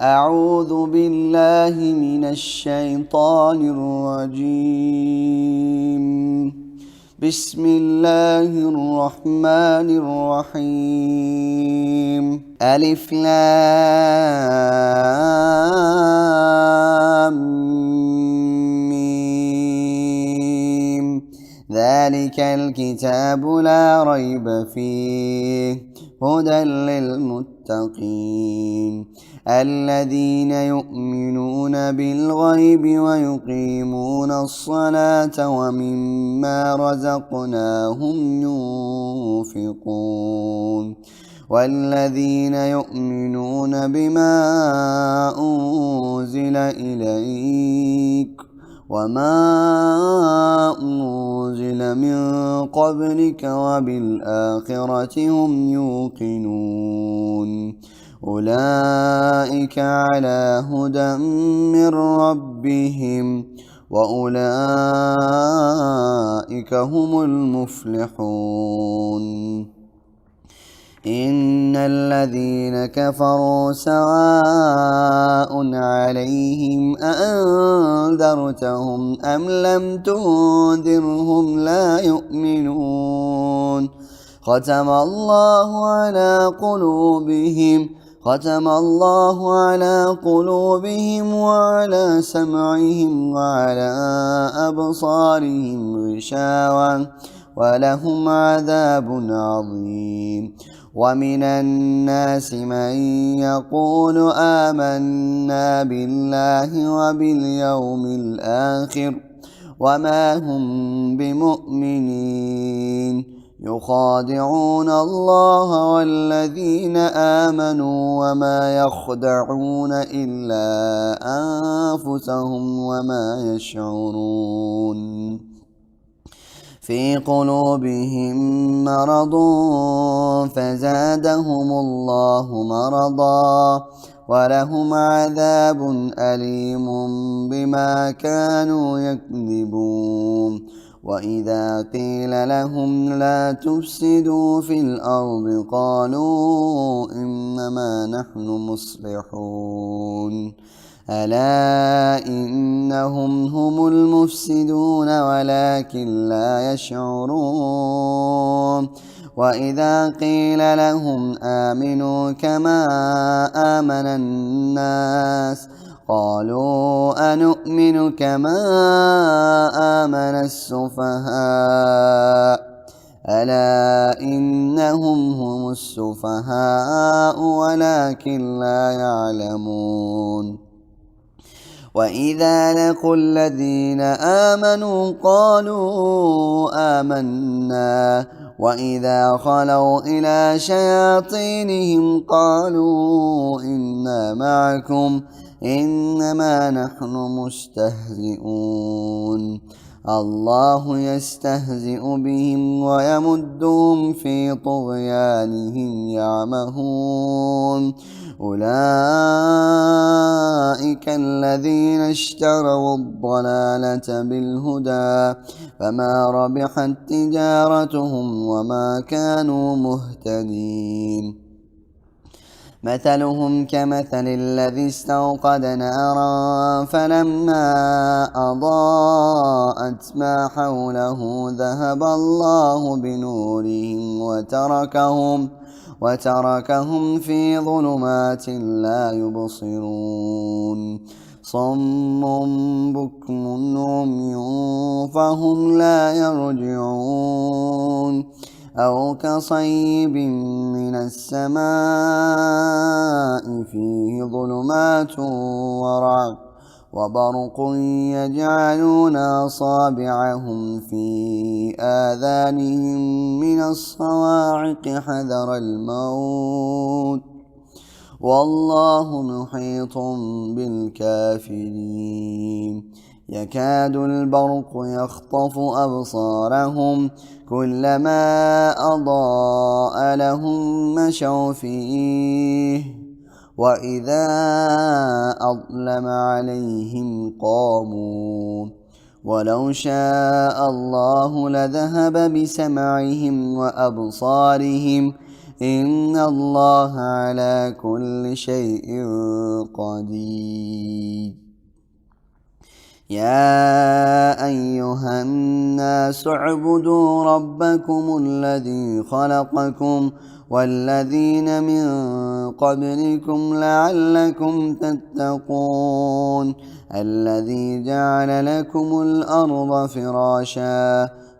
أعوذ بالله من الشيطان الرجيم. بسم الله الرحمن الرحيم. ألف لام ميم. ذلك الكتاب لا ريب فيه هدى للمتقين الذين يؤمنون بالغيب ويقيمون الصلاة ومما رزقناهم ينفقون والذين يؤمنون بما أنزل إليك وما أنزل من قبلك وبالآخرة هم يوقنون أولئك على هدى من ربهم وأولئك هم المفلحون. إن الذين كفروا سواء عليهم أأنذرتهم أم لم تنذرهم لا يؤمنون. ختم الله على قلوبهم وعلى سمعهم وعلى أبصارهم غشاوة ولهم عذاب عظيم. ومن الناس من يقول آمنا بالله وباليوم الآخر وما هم بمؤمنين يخادعون الله والذين آمنوا وما يخدعون إلا أنفسهم وما يشعرون. في قلوبهم مرض فزادهم الله مرضا ولهم عذاب أليم بما كانوا يكذبون. وإذا قيل لهم لا تفسدوا في الأرض قالوا إنما نحن مصلحون ألا إنهم هم المفسدون ولكن لا يشعرون. وإذا قيل لهم آمنوا كما آمن الناس قالوا أنؤمن كما آمن السفهاء ألا إنهم هم السفهاء ولكن لا يعلمون. وإذا لقوا الذين آمنوا قالوا آمنا وإذا خلوا إلى شياطينهم قالوا إنا معكم إنما نحن مستهزئون. الله يستهزئ بهم ويمدهم في طغيانهم يعمهون. أولئك الذين اشتروا الضلالة بالهدى فما ربحت تجارتهم وما كانوا مهتدين. مثلهم كمثل الذي استوقد نارا فلما أضاءت ما حوله ذهب الله بنورهم وتركهم في ظلمات لا يبصرون. صم بكم عمي فهم لا يرجعون. أو كصيب من السماء فيه ظلمات ورعد وبرق يجعلون أصابعهم في آذانهم من الصواعق حذر الموت والله محيط بالكافرين. يكاد البرق يخطف أبصارهم كلما أضاء لهم مشوا فيه وإذا أظلم عليهم قاموا ولو شاء الله لذهب بسمعهم وأبصارهم إن الله على كل شيء قدير. يا أيها الناس اعبدوا ربكم الذي خلقكم والذين من قبلكم لعلكم تتقون الذي جعل لكم الأرض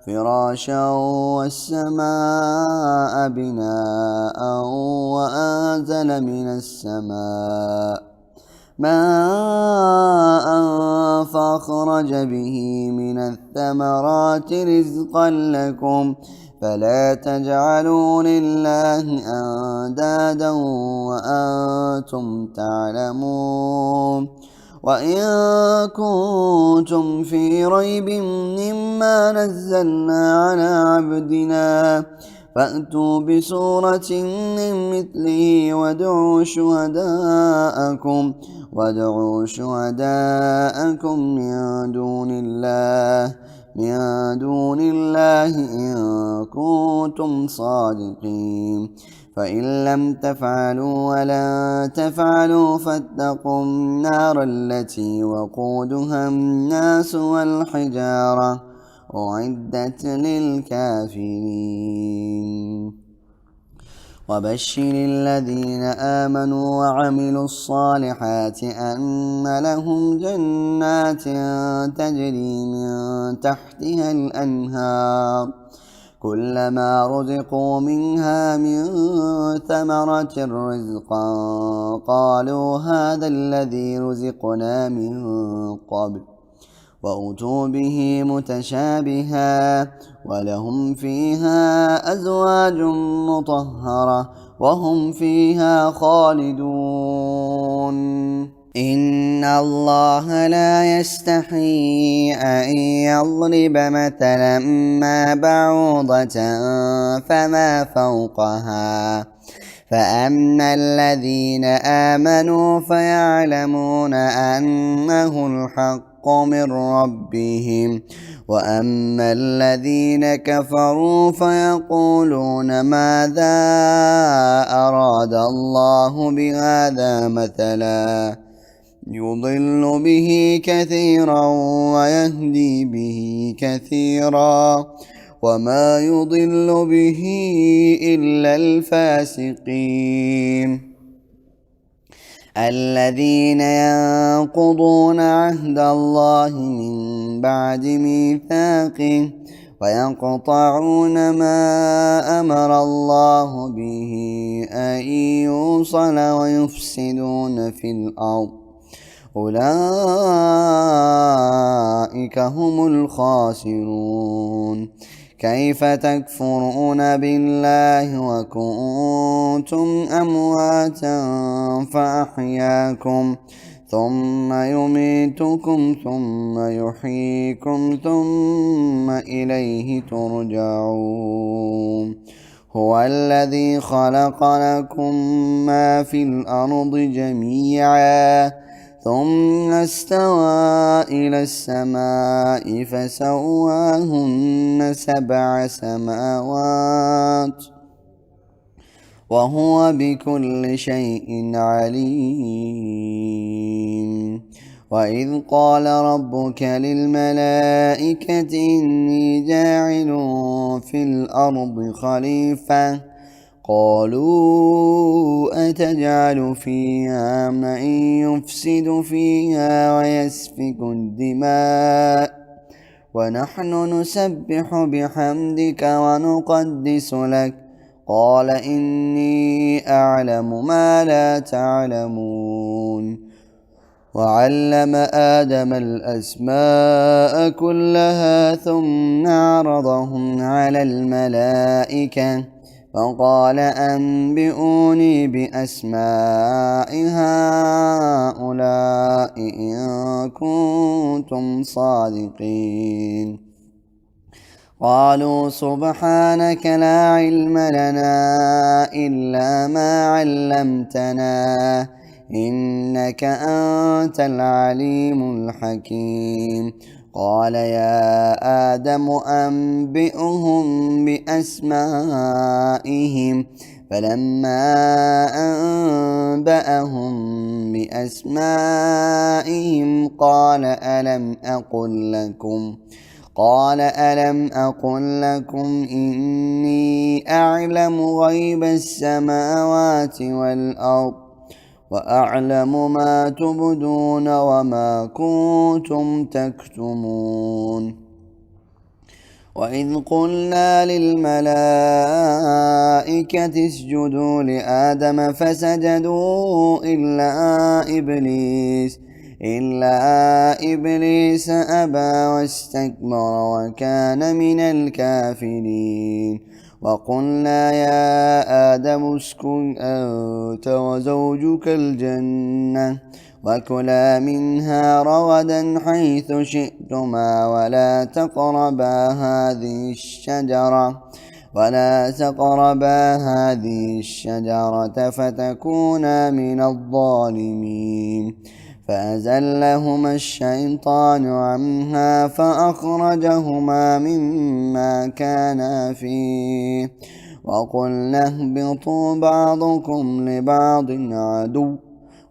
فراشا والسماء بناء وأنزل من السماء ماء فأخرج به من الثمرات رزقا لكم فلا تجعلوا لله أندادا وأنتم تعلمون. وإن كنتم في ريب مما نزلنا على عبدنا فأتوا بسورة من مثله وادعوا شهداءكم من دون الله إن كنتم صادقين. فإن لم تفعلوا ولن تفعلوا فاتقوا النار التي وقودها الناس والحجارة أعدت للكافرين. وبشر الذين آمنوا وعملوا الصالحات أن لهم جنات تجري من تحتها الأنهار كلما رزقوا منها من ثمرة رزقا قالوا هذا الذي رزقنا من قبل وأتوا به متشابها ولهم فيها أزواج مطهرة وهم فيها خالدون. إن الله لا يستحيي أن يضرب مثلا ما بعوضة فما فوقها فأما الذين آمنوا فيعلمون أنه الحق من ربهم وأما الذين كفروا فيقولون ماذا أراد الله بهذا مثلا يضل به كثيرا ويهدي به كثيرا وما يضل به إلا الفاسقين الذين ينقضون عهد الله من بعد ميثاقه ويقطعون ما أمر الله به أن يوصل ويفسدون في الأرض أولئك هم الخاسرون. كيف تكفرون بالله وكنتم أمواتا فأحياكم ثم يميتكم ثم يحييكم ثم إليه ترجعون. هو الذي خلق لكم ما في الأرض جميعا ثم استوى إلى السماء فسواهن 7 سماوات وهو بكل شيء عليم. وإذ قال ربك للملائكة إني جاعل في الأرض خليفة قالوا أتجعل فيها من يفسد فيها ويسفك الدماء ونحن نسبح بحمدك ونقدس لك قال إني أعلم ما لا تعلمون. وعلم آدم الأسماء كلها ثم عرضهم على الملائكة فقال أنبئوني بأسماء هؤلاء إن كنتم صادقين. قالوا سبحانك لا علم لنا إلا ما علمتنا إنك أنت العليم الحكيم. قال يا آدم أنبئهم بأسمائهم فلما أنبأهم بأسمائهم قال ألم أقل لكم إني أعلم غيب السماوات والأرض وأعلم ما تبدون وما كنتم تكتمون وإذ قلنا للملائكة اسجدوا لآدم فسجدوا إلا إبليس أبى واستكبر وكان من الكافرين وقلنا يا آدم اسكن أنت وزوجك الجنة وكلا منها رغدا حيث شئتما ولا تقربا هذه الشجرة فتكونا من الظالمين فأزلهما الشيطان عنها فأخرجهما مما كانا فيه وقلنا اهبطوا بعضكم لبعض عدو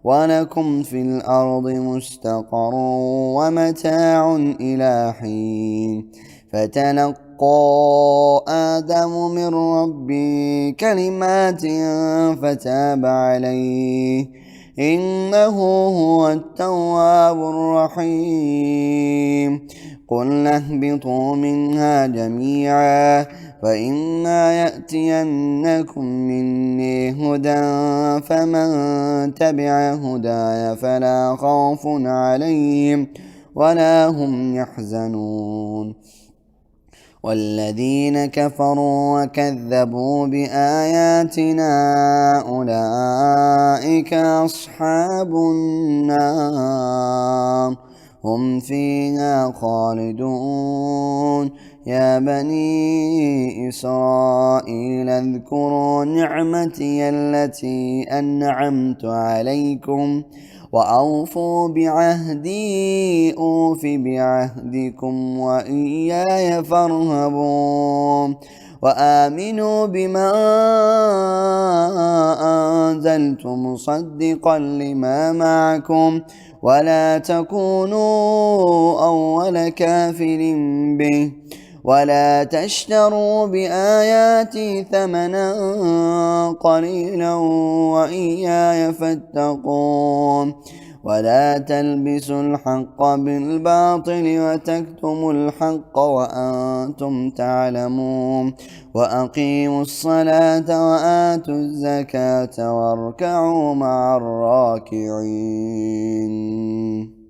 ولكم في الأرض مستقر ومتاع إلى حين فتلقى آدم من ربه كلمات فتاب عليه إنه هو التواب الرحيم قلنا اهبطوا منها جميعا فإما يأتينكم مني هدى فمن تبع هداي فلا خوف عليهم ولا هم يحزنون والذين كفروا وكذبوا بآياتنا أولئك أصحاب النار هم فيها خالدون يا بني إسرائيل اذكروا نعمتي التي أنعمت عليكم وأوفوا بعهدي أوف بعهدكم وإياي فارهبون وآمنوا بما أنزلت مصدقا لما معكم ولا تكونوا أول كافر به ولا تشتروا بآياتي ثمنا قليلا وإياي فاتقون ولا تلبسوا الحق بالباطل وتكتموا الحق وأنتم تعلمون وأقيموا الصلاة وآتوا الزكاة واركعوا مع الراكعين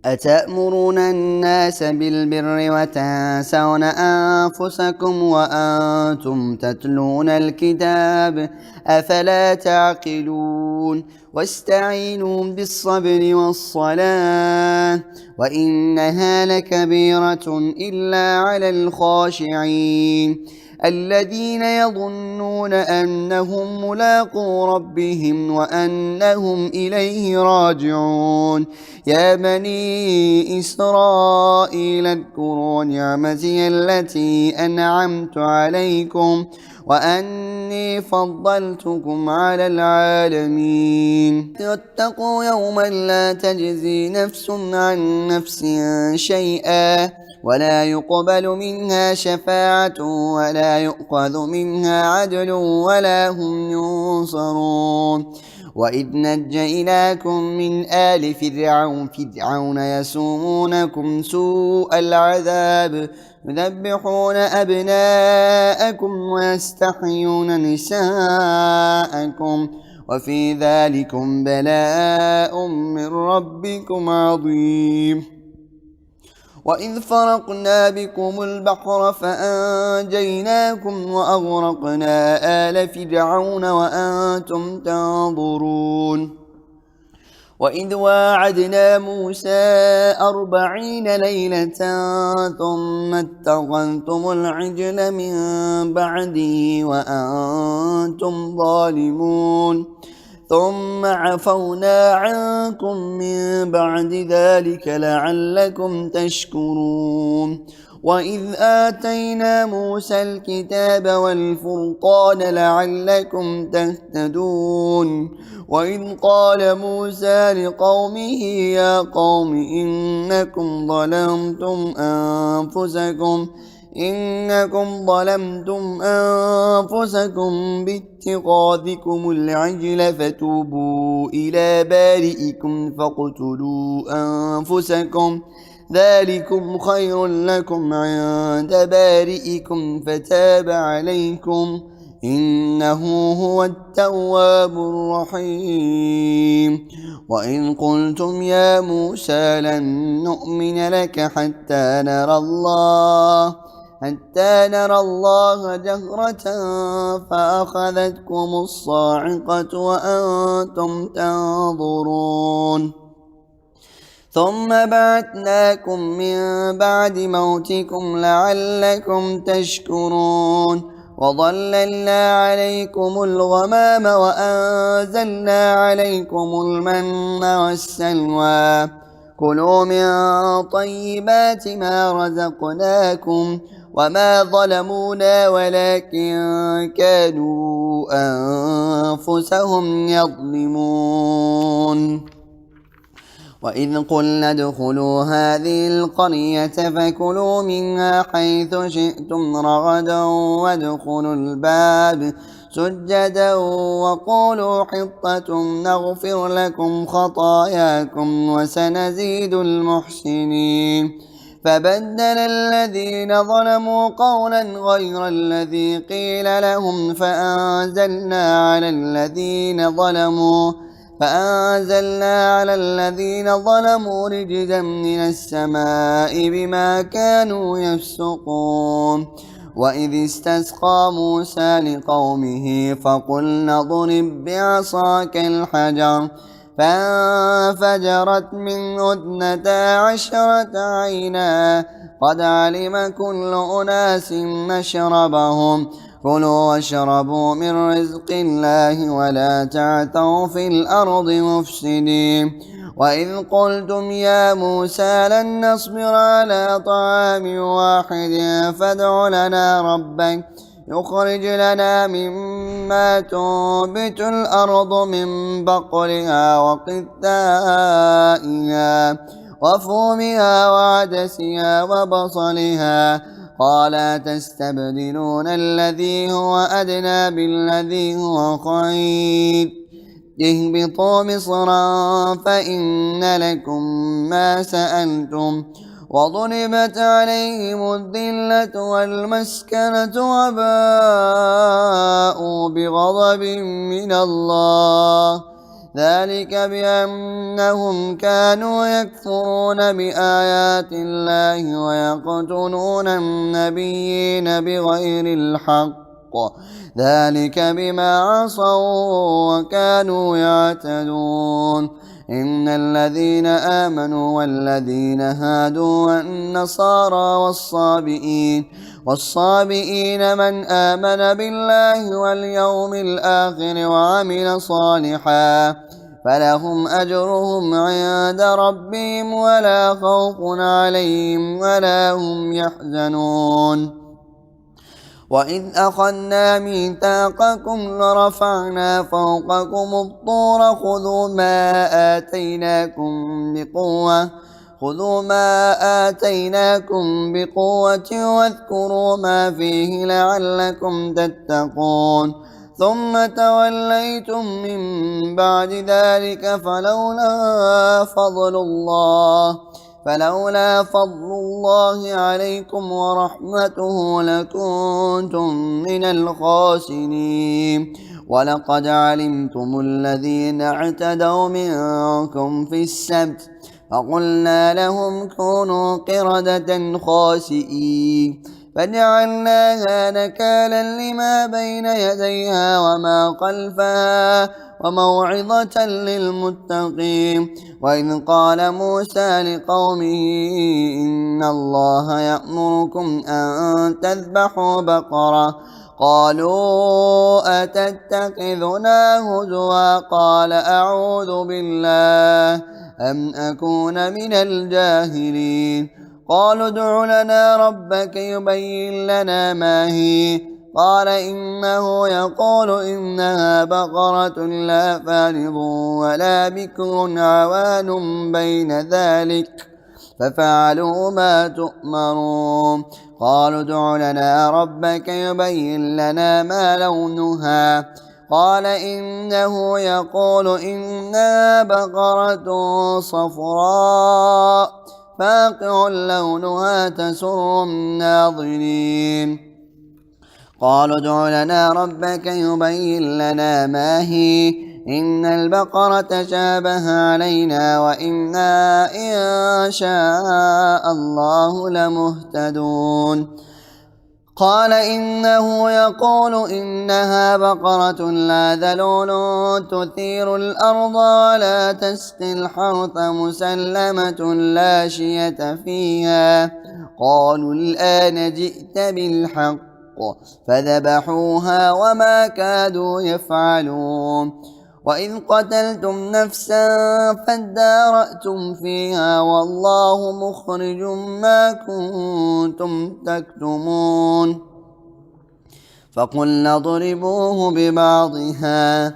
أتأمرون الناس بالبر وتنسون أنفسكم وأنتم تتلون الكتاب أفلا تعقلون واستعينوا بالصبر والصلاة وإنها لكبيرة إلا على الخاشعين الذين يظنون أنهم ملاقو ربهم وأنهم إليه راجعون يا بني إسرائيل اذكروا نعمتي التي أنعمت عليكم وأني فضلتكم على العالمين واتقوا يوما لا تجزي نفس عن نفس شيئا ولا يقبل منها شفاعة ولا يؤخذ منها عدل ولا هم ينصرون وإذ نجيناكم من آل فرعون يسومونكم سوء العذاب يذبحون أبناءكم ويستحيون نساءكم وفي ذلكم بلاء من ربكم عظيم وإذ فرقنا بكم البحر فأنجيناكم وأغرقنا آل فرعون وأنتم تنظرون وإذ واعدنا موسى 40 ليلة ثم اتخذتم العجل من بعده وأنتم ظالمون ثم عفونا عنكم من بعد ذلك لعلكم تشكرون وإذ آتينا موسى الكتاب والفرقان لعلكم تهتدون وإذ قال موسى لقومه يا قوم إنكم ظلمتم أنفسكم باتخاذكم العجل فتوبوا إلى بارئكم فاقتلوا أنفسكم ذلكم خير لكم عند بارئكم فتاب عليكم إنه هو التواب الرحيم وإن قلتم يا موسى لن نؤمن لك حتى نرى الله جهرة فأخذتكم الصاعقة وأنتم تنظرون ثم بعثناكم من بعد موتكم لعلكم تشكرون وظللنا عليكم الغمام وأنزلنا عليكم المن والسلوى كلوا من طيبات ما رزقناكم وما ظلمونا ولكن كانوا أنفسهم يظلمون وإذ قلنا ادخلوا هذه القرية فكلوا منها حيث شئتم رغدا وادخلوا الباب سجدا وقولوا حطة نغفر لكم خطاياكم وسنزيد المحسنين فبدل الذين ظلموا قولا غير الذي قيل لهم فأنزلنا على الذين ظلموا رجزا من السماء بما كانوا يفسقون وإذ استسقى موسى لقومه فقلنا اضرب بعصاك الحجر فانفجرت منه 12 عينا قد علم كل أناس مشربهم كلوا واشربوا من رزق الله ولا تعثوا في الأرض مفسدين وإذ قلتم يا موسى لن نصبر على طعام واحد فادع لنا ربك يخرج لنا مما تنبت الأرض من بقلها وقثائها وفومها وعدسها وبصلها قال تستبدلون الذي هو أدنى بالذي هو خير اهبطوا مصرا فإن لكم ما سألتم وضربت عليهم الذلة والمسكنة وباءوا بغضب من الله ذلك بأنهم كانوا يكفرون بآيات الله ويقتلون النبيين بغير الحق ذلك بما عصوا وكانوا يعتدون إن الذين آمنوا والذين هادوا والنصارى والصابئين من آمن بالله واليوم الآخر وعمل صالحا فلهم أجرهم عند ربهم ولا خوف عليهم ولا هم يحزنون وإذ أخذنا ميثاقكم لرفعنا فوقكم الطور خذوا ما آتيناكم بقوة واذكروا ما فيه لعلكم تتقون ثم توليتم من بعد ذلك فلولا فضل الله عليكم ورحمته لكنتم من الخاسرين ولقد علمتم الذين اعتدوا منكم في السبت فقلنا لهم كونوا قردة خاسئين فجعلناها نكالا لما بين يديها وما خلفها وموعظة للمتقين وإذ قال موسى لقومه إن الله يأمركم أن تذبحوا بقرة قالوا أتتخذنا هزوا قال أعوذ بالله أن أكون من الجاهلين قالوا ادع لنا ربك يبين لنا ما هي قال إنه يقول إنها بقرة لا فارض ولا بكر عوان بين ذلك ففعلوا ما تؤمرون قالوا ادع لنا ربك يبين لنا ما لونها قال إنه يقول إنها بقرة صفراء فاقع لونها تسر الناظرين قالوا ادع لنا ربك يبين لنا ما هي إن البقرة شابه علينا وإنا إن شاء الله لمهتدون قال إنه يقول إنها بقرة لا ذلول تثير الأرض ولا تسقي الحرث مسلمة لا شية فيها قالوا الآن جئت بالحق فذبحوها وما كادوا يفعلون وإذ قتلتم نفسا فادارأتم فيها والله مخرج ما كنتم تكتمون فقلنا اضربوه ببعضها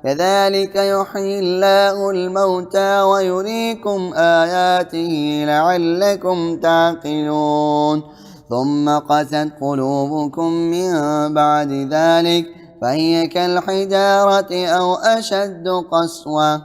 كذلك يحيي الله الموتى ويريكم آياته لعلكم تعقلون ثم قست قلوبكم من بعد ذلك فهي كالحجارة أو أشد قسوة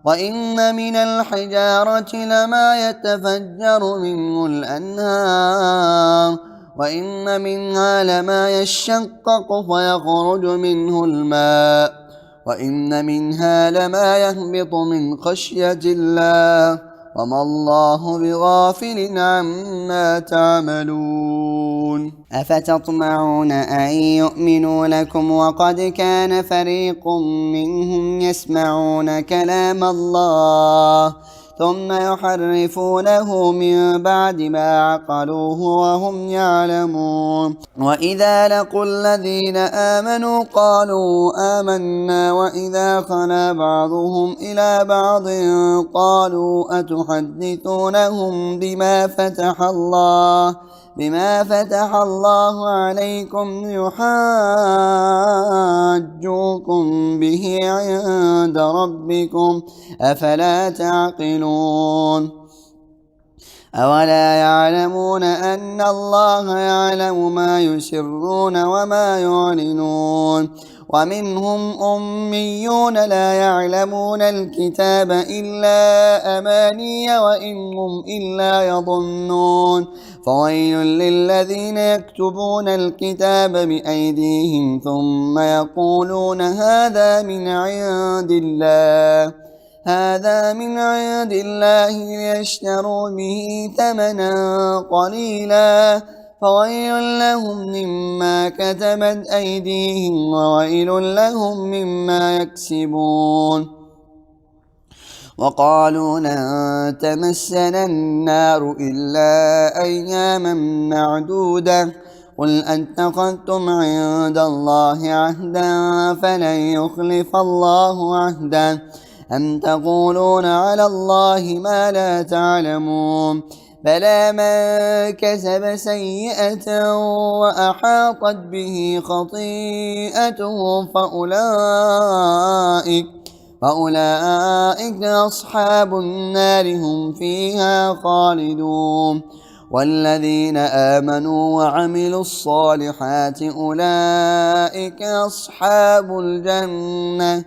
وإن من الحجارة لما يتفجر منه الأنهار وإن منها لما يشقق فيخرج منه الماء وإن منها لما يهبط من خشية الله وما الله بغافل عما تعملون أفتطمعون أن يؤمنوا لكم وقد كان فريق منهم يسمعون كلام الله ثم يحرفونه من بعد ما عقلوه وهم يعلمون وإذا لقوا الذين آمنوا قالوا آمنا وإذا خلا بعضهم إلى بعض قالوا أتحدثونهم بما فتح الله عليكم ليحاجوكم به عند ربكم أفلا تعقلون أولا يعلمون أن الله يعلم ما يسرون وما يعلنون ومنهم أميون لا يعلمون الكتاب إلا أماني وإن هم إلا يظنون فويل للذين يكتبون الكتاب بأيديهم ثم يقولون هذا من عند الله ليشتروا به ثمنا قليلا فويل لهم مما كتبت أيديهم وويل لهم مما يكسبون وقالوا لن تمسنا النار إلا أياما معدودة قل أتخذتم عند الله عهدا فلن يخلف الله عهدا أم تقولون على الله ما لا تعلمون بلى من كسب سيئة وأحاطت به خطيئته فأولئك أصحاب النار هم فيها خالدون والذين آمنوا وعملوا الصالحات أولئك أصحاب الجنة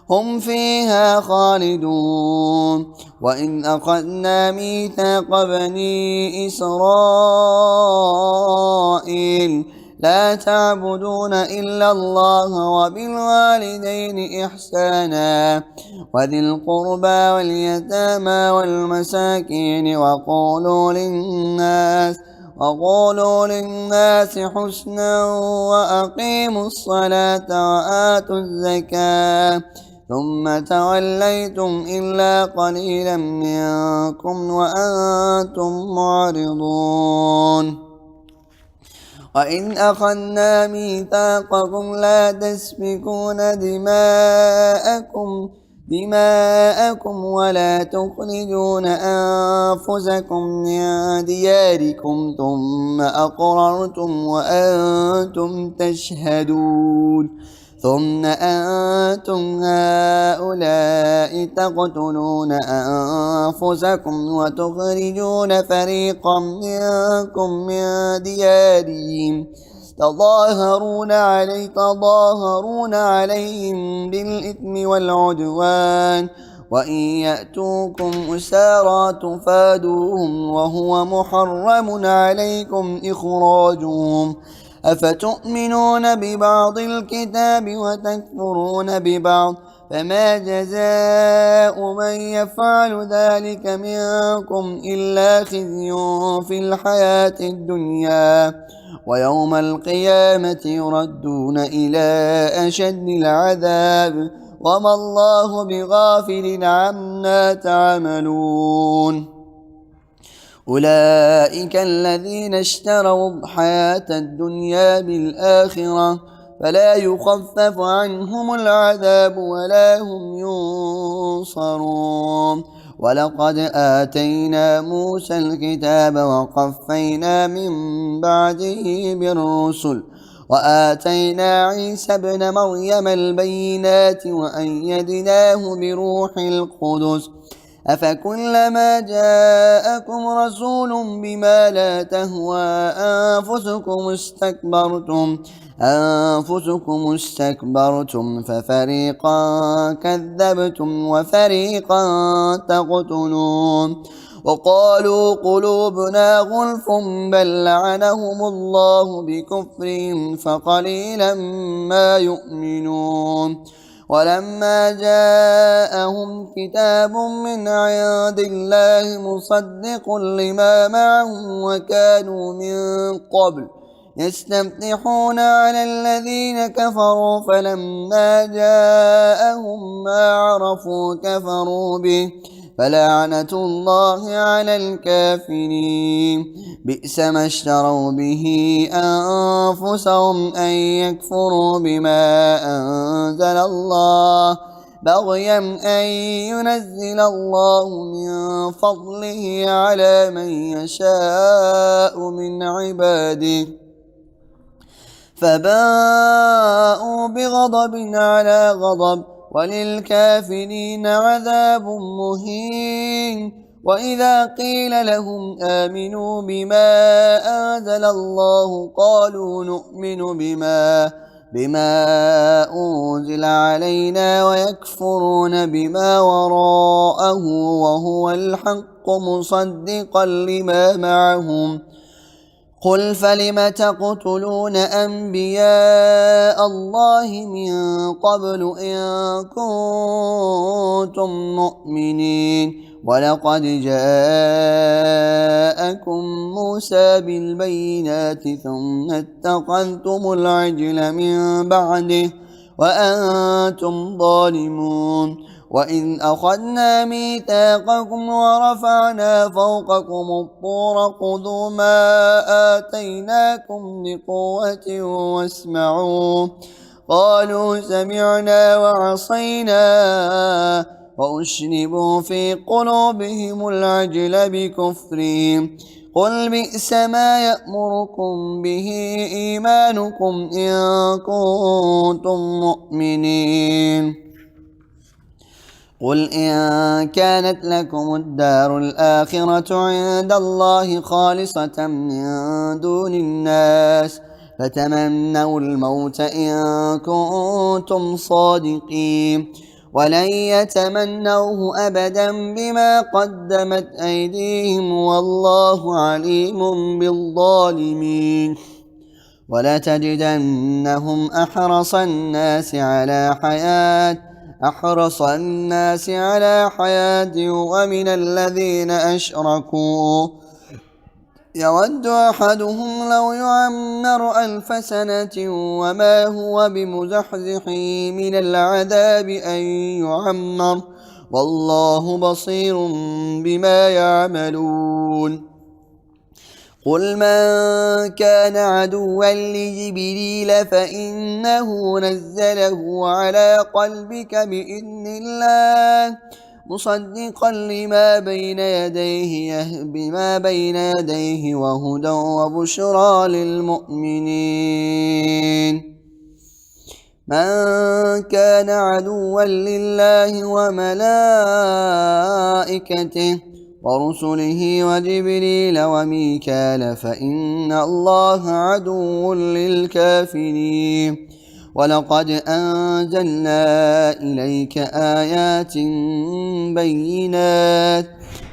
هم فيها خالدون وإن أخذنا ميثاق بني إسرائيل لا تعبدون إلا الله وبالوالدين إحسانا وذي القربى واليتامى والمساكين وقولوا للناس حسنا وأقيموا الصلاة وآتوا الزكاة ثم توليتم إلا قليلا منكم وأنتم معرضون وإن أخذنا ميثاقكم لا تسفكون دماءكم ولا تخرجون أنفسكم من دياركم ثم أقررتم وأنتم تشهدون ثم أنتم هؤلاء تقتلون أنفسكم وتخرجون فريقا منكم من ديارهم تظاهرون عليهم بالإثم والعدوان وإن يأتوكم أسارى تفادوهم وهو محرم عليكم إخراجهم أفتؤمنون ببعض الكتاب وتكفرون ببعض فما جزاء من يفعل ذلك منكم إلا خزي في الحياة الدنيا ويوم القيامة يردون إلى أشد العذاب وما الله بغافل عما تعملون أولئك الذين اشتروا الحياة الدنيا بالآخرة فلا يخفف عنهم العذاب ولا هم ينصرون ولقد آتينا موسى الكتاب وقفينا من بعده بالرسل وآتينا عيسى ابن مريم البينات وأيدناه بروح القدس أفكلما جاءكم رسول بما لا تهوى أنفسكم استكبرتم ففريقا كذبتم وفريقا تقتلون وقالوا قلوبنا غلف بل لعنهم الله بكفرهم فقليلا ما يؤمنون ولما جاءهم كتاب من عند الله مصدق لما معهم وكانوا من قبل يستفتحون على الذين كفروا فلما جاءهم ما عرفوا كفروا به فلعنة الله على الكافرين بئس ما اشتروا به أنفسهم أن يكفروا بما أنزل الله بغيا أن ينزل الله من فضله على من يشاء من عباده فباءوا بغضب على غضب وللكافرين عذاب مهين وإذا قيل لهم آمنوا بما أنزل الله قالوا نؤمن بما أنزل علينا ويكفرون بما وراءه وهو الحق مصدقا لما معهم قل فلم تقتلون أنبياء الله من قبل إن كنتم مؤمنين ولقد جاءكم موسى بالبينات ثم اتخذتم العجل من بعده وأنتم ظالمون وإذ أخذنا ميثاقكم ورفعنا فوقكم الطور خذوا ما آتيناكم بقوة واسمعوا قالوا سمعنا وعصينا وأشربوا في قلوبهم العجل بكفرهم قل بئس ما يأمركم به إيمانكم إن كنتم مؤمنين قل إن كانت لكم الدار الآخرة عند الله خالصة من دون الناس فتمنوا الموت إن كنتم صادقين ولن يتمنوه أبدا بما قدمت أيديهم والله عليم بالظالمين ولتجدنهم أحرص الناس على حياة ومن الذين أشركوا يود أحدهم لو يعمر 1000 سنة وما هو بمزحزحه من العذاب أن يعمر والله بصير بما يعملون قل من كان عدوا لجبريل فإنه نزله على قلبك بإذن الله مصدقا لما بين يديه وهدى وبشرى للمؤمنين من كان عدوا لله وملائكته ورسله وجبريل وميكال فإن الله عدو للكافرين ولقد أنزلنا إليك آيات بينات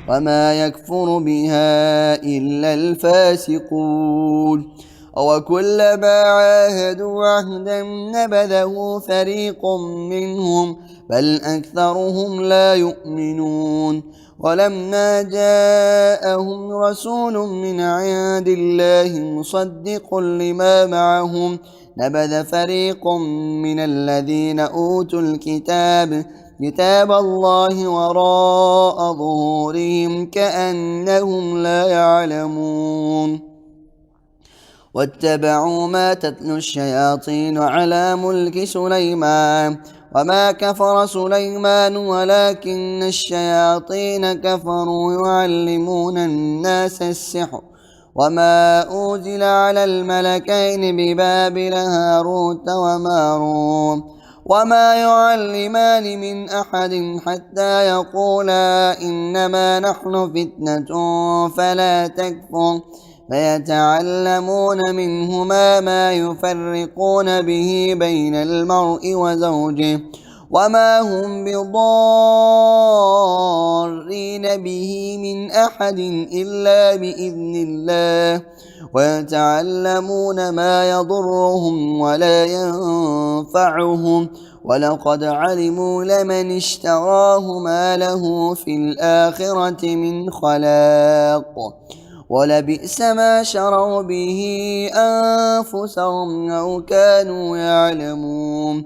وما يكفر بها إلا الفاسقون وكلما عاهدوا عهدا نبذه فريق منهم بل أكثرهم لا يؤمنون ولما جاءهم رسول من عند الله مصدق لما معهم نبذ فريق من الذين أوتوا كتاب الله وراء ظهورهم كأنهم لا يعلمون واتبعوا ما تتلو الشياطين على ملك سليمان وما كفر سليمان ولكن الشياطين كفروا يعلمون الناس السحر وما أنزل على الملكين ببابل هاروت وماروت وما يعلمان من أحد حتى يقولا إنما نحن فتنة فلا تكفر فيتعلمون منهما ما يفرقون به بين المرء وزوجه وما هم بضارين به من أحد إلا بإذن الله ويتعلمون ما يضرهم ولا ينفعهم ولقد علموا لمن اشتراه ما له في الآخرة من خلاق ولبئس ما شروا به أنفسهم لو كانوا يعلمون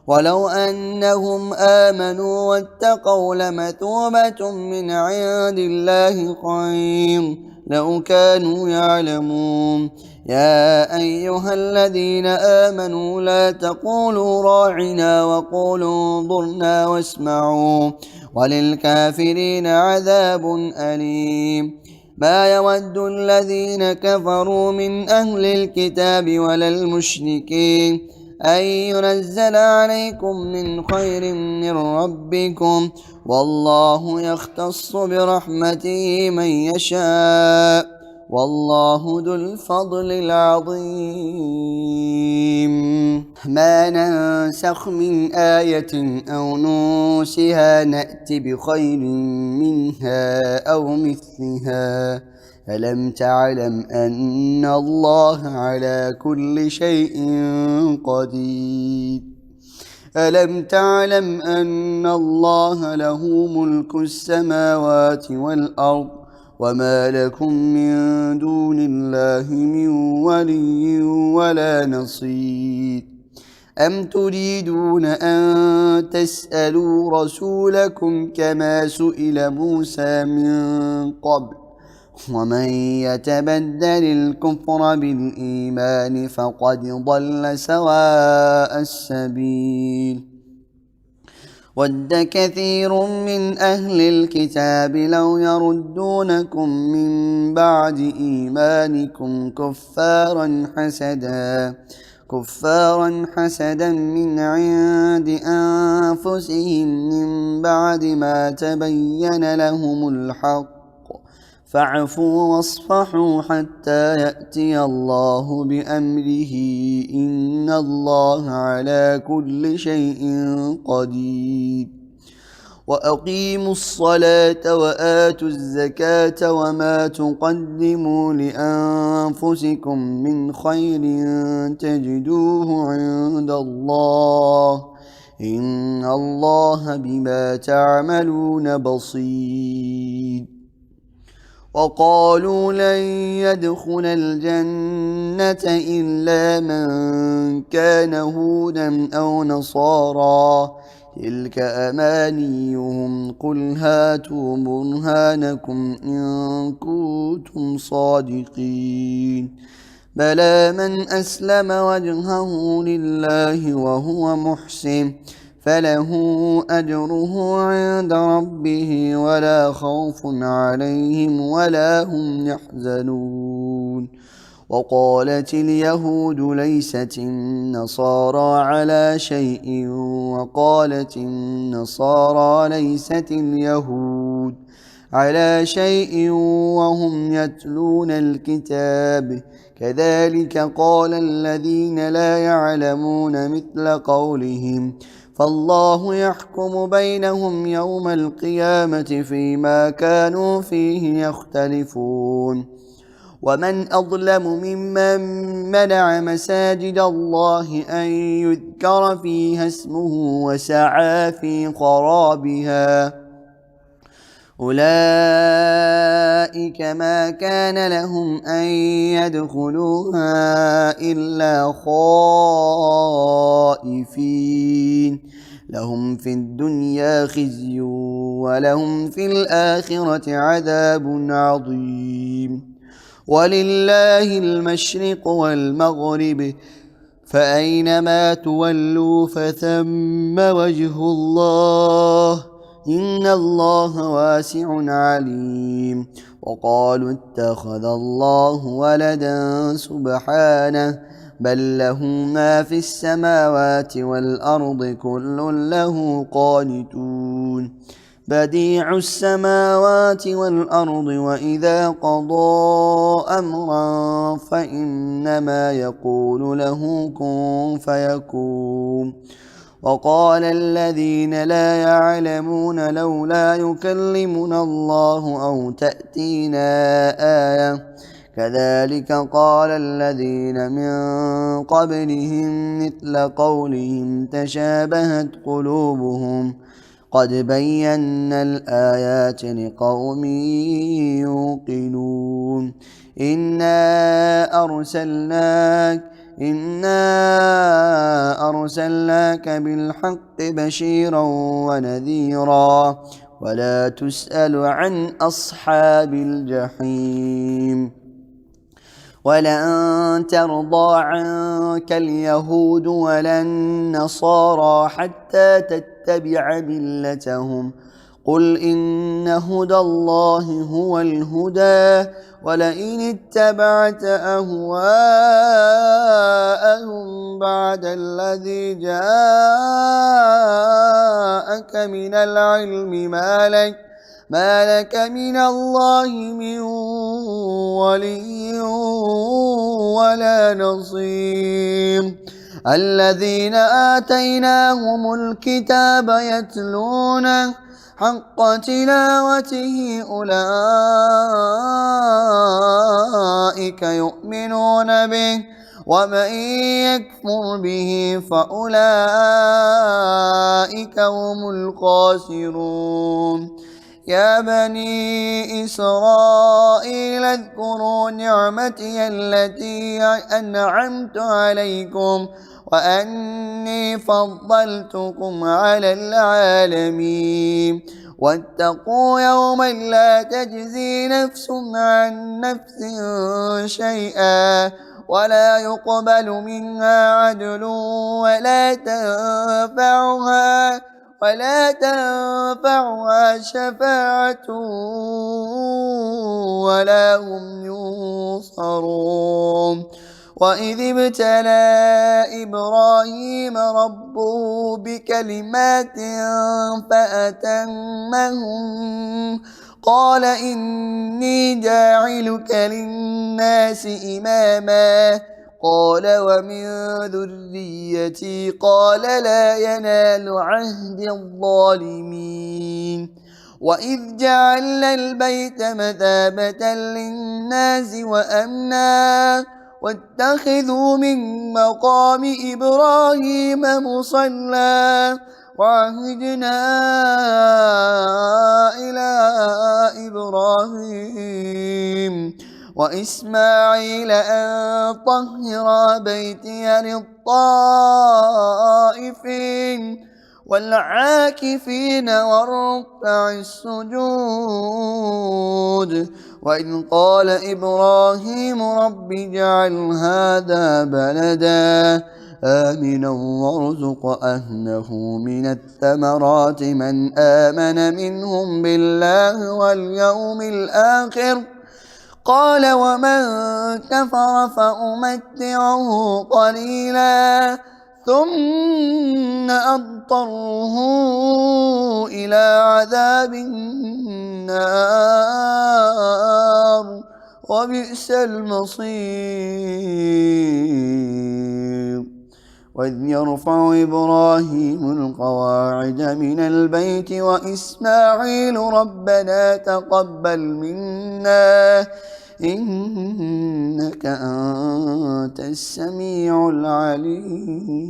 ولو أنهم آمنوا واتقوا لمثوبة من عند الله خير لو كانوا يعلمون يا أيها الذين آمنوا لا تقولوا راعنا وقولوا انظرنا واسمعوا وللكافرين عذاب أليم ما يود الذين كفروا من أهل الكتاب ولا المشركين أن ينزل عليكم من خير من ربكم والله يختص برحمته من يشاء والله ذو الفضل العظيم ما ننسخ من آية أو ننسها نأت بخير منها أو مثلها ألم تعلم أن الله على كل شيء قدير ألم تعلم أن الله له ملك السماوات والأرض وما لكم من دون الله من ولي ولا نصير أم تريدون أن تسألوا رسولكم كما سئل موسى من قبل ومن يتبدل الكفر بالإيمان فقد ضل سواء السبيل ود كثير من أهل الكتاب لو يردونكم من بعد إيمانكم كفارا حسدا من عند أنفسهم من بعد ما تبين لهم الحق فاعفوا واصفحوا حتى يأتي الله بأمره إن الله على كل شيء قدير وأقيموا الصلاة وآتوا الزكاة وما تقدموا لأنفسكم من خير تجدوه عند الله إن الله بما تعملون بصير وقالوا لن يدخل الجنة إلا من كان هودا أو نصارى تلك أمانيهم قل هاتوا برهانكم إن كنتم صادقين بلى من أسلم وجهه لله وهو محسن فله أجره عند ربه ولا خوف عليهم ولا هم يحزنون وقالت اليهود ليست النصارى على شيء وقالت النصارى ليست اليهود على شيء وهم يتلون الكتاب كذلك قال الذين لا يعلمون مثل قولهم فالله يحكم بينهم يوم القيامة فيما كانوا فيه يختلفون ومن أظلم ممن منع مساجد الله أن يذكر فيها اسمه وسعى في خرابها أولئك ما كان لهم أن يدخلوها إلا خائفين لهم في الدنيا خزي ولهم في الآخرة عذاب عظيم ولله المشرق والمغرب فأينما تولوا فثم وجه الله إن الله واسع عليم وقالوا اتخذ الله ولدا سبحانه بل له ما في السماوات والأرض كل له قانتون بديع السماوات والأرض وإذا قضى أمرا فإنما يقول له كن فيكون وقال الذين لا يعلمون لولا يكلمنا الله أو تأتينا آية كذلك قال الذين من قبلهم مثل قولهم تشابهت قلوبهم قد بينا الآيات لقوم يوقنون إنا أرسلناك بالحق بشيرا ونذيرا ولا تسأل عن أصحاب الجحيم ولن ترضى عنك اليهود ولا النصارى حتى تتبع ملتهم قل إن هدى الله هو الهدى ولئن اتبعت أهواءهم بعد الذي جاءك من العلم ما لك من الله من ولي ولا نصير الذين آتيناهم الكتاب يتلونه حق تلاوته أولئك يؤمنون به ومن يكفر به فأولئك هم الخاسرون يا بني إسرائيل اذكروا نعمتي التي أنعمت عليكم وأني فضلتكم على العالمين واتقوا يوما لا تجزي نفس عن نفس شيئا ولا يقبل منها عدل ولا تنفعها شفاعة ولا هم ينصرون وإذ ابتلى إبراهيم ربه بكلمات فأتمهم قال إني جاعلك للناس إماما قال ومن ذريتي قال لا ينال عهد الظالمين وإذ جعلنا البيت مثابة للناس وأمنا واتخذوا من مقام إبراهيم مصلى وعهدنا إلى إبراهيم وإسماعيل أن طهر بيتي للطائفين والعاكفين والركع السجود. وإذ قال إبراهيم رب اجعل هذا بلدا آمنا وارزق أهله من الثمرات من آمن منهم بالله واليوم الآخر قال ومن كفر فأمتعه قليلا ثم أضطره إلى عذاب النار وبئس المصير. وإذ يرفع إبراهيم القواعد من البيت وإسماعيل ربنا تقبل منا إنك أنت السميع العليم.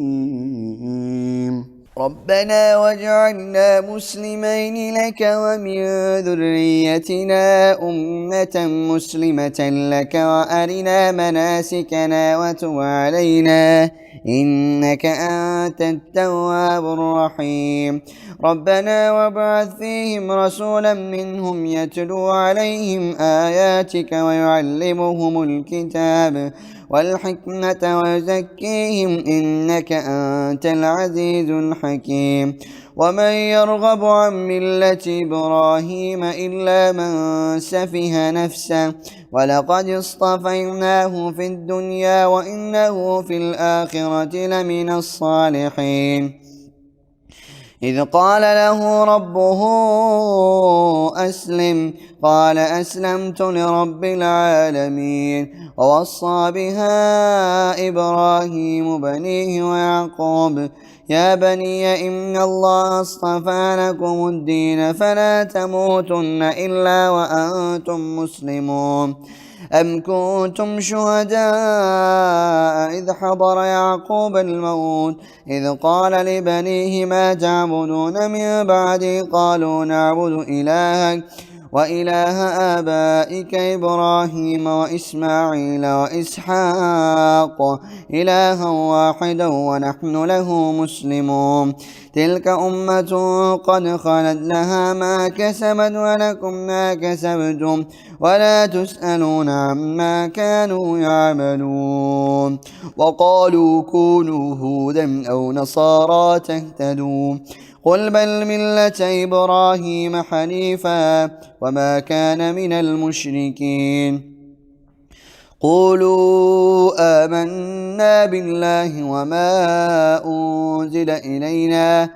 ربنا واجعلنا مسلمين لك ومن ذريتنا أمة مسلمة لك وأرنا مناسكنا وتب علينا إنك أنت التواب الرحيم. ربنا وابعث فيهم رسولا منهم يتلو عليهم آياتك ويعلمهم الكتاب والحكمة ويزكيهم إنك أنت العزيز الحكيم. ومن يرغب عن ملة إبراهيم إلا من سفه نفسه ولقد اصطفيناه في الدنيا وإنه في الآخرة لمن الصالحين. إذ قال له ربه أسلم قال أسلمت لرب العالمين. ووصى بها إبراهيم بنيه ويعقوب يا بني إن الله اصطفى لكم الدين فلا تموتن إلا وأنتم مسلمون. أم كنتم شهداء إذ حضر يعقوب الموت إذ قال لبنيه ما تعبدون من بعدي قالوا نعبد إلهك وإله آبائك إبراهيم وإسماعيل وإسحاق إلها واحدا ونحن له مسلمون. تلك أمة قد خلت لها ما كسبت ولكم ما كسبتم ولا تسألون عما كانوا يعملون. وقالوا كونوا هودا أو نصارى تهتدوا قل بل ملة إبراهيم حنيفا وما كان من المشركين. قولوا آمنا بالله وما أنزل إلينا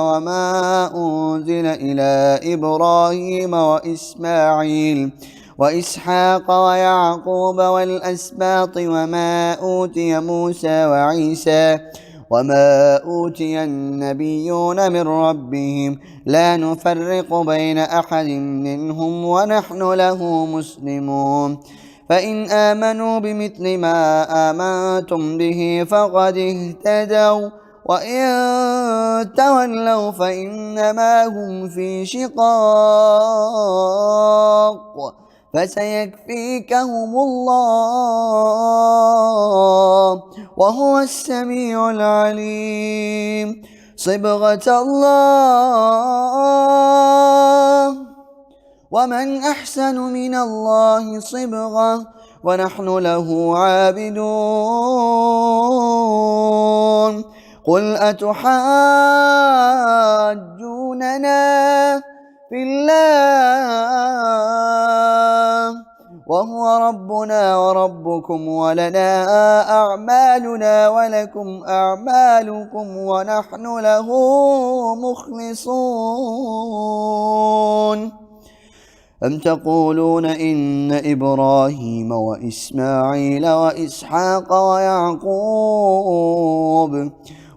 وما أنزل إلى إبراهيم وإسماعيل وإسحاق ويعقوب والأسباط وما أوتي موسى وعيسى وما أوتي النبيون من ربهم لا نفرق بين أحد منهم ونحن له مسلمون. فإن آمنوا بمثل ما آمنتم به فقد اهتدوا وإن تولوا فإنما هم في شقاق فسيكفيكهم الله وهو السميع العليم. صبغة الله ومن أحسن من الله صبغة ونحن له عابدون. قل أتحاجوننا في الله وهو ربنا وربكم ولنا أعمالنا ولكم أعمالكم ونحن له مخلصون. أم تقولون إن إبراهيم وإسماعيل وإسحاق ويعقوب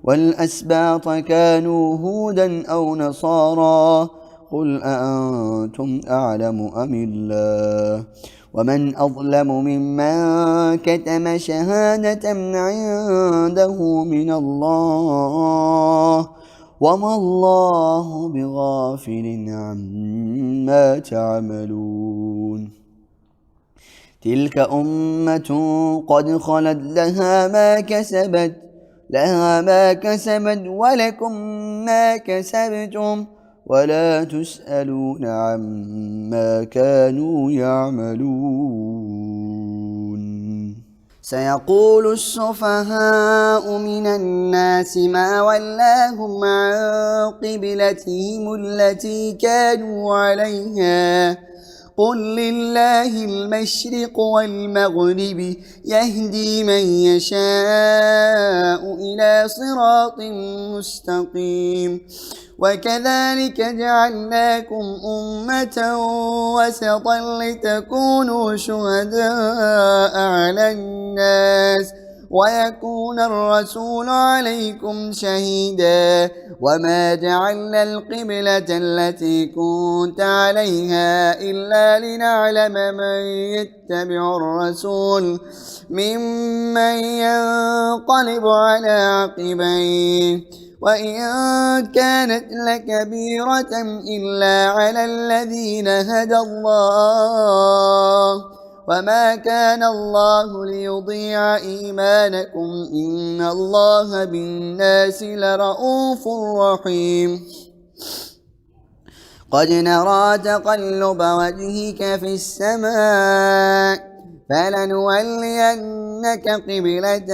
والأسباط كانوا هودا أو نصارى قل أأنتم أعلم أم الله ومن أظلم ممن كتم شهادة عنده من الله وما الله بغافل عما تعملون. تلك أمة قد خلت لها ما كسبت لها ما كسبت ولكم ما كسبتم ولا تسألون عما كانوا يعملون. سيقول السفهاء من الناس ما ولاهم عن قبلتهم التي كانوا عليها قل لله المشرق والمغرب يهدي من يشاء إلى صراط مستقيم. وكذلك جعلناكم أمة وسطا لتكونوا شهداء على الناس ويكون الرسول عليكم شهيدا وما جعلنا القبلة التي كنت عليها إلا لنعلم من يتبع الرسول ممن ينقلب على عقبيه وإن كانت لكبيرة إلا على الذين هدى الله وما كان الله ليضيع إيمانكم إن الله بالناس لرءوف رحيم. قد نرى تقلب وجهك في السماء فلنولينك قبلة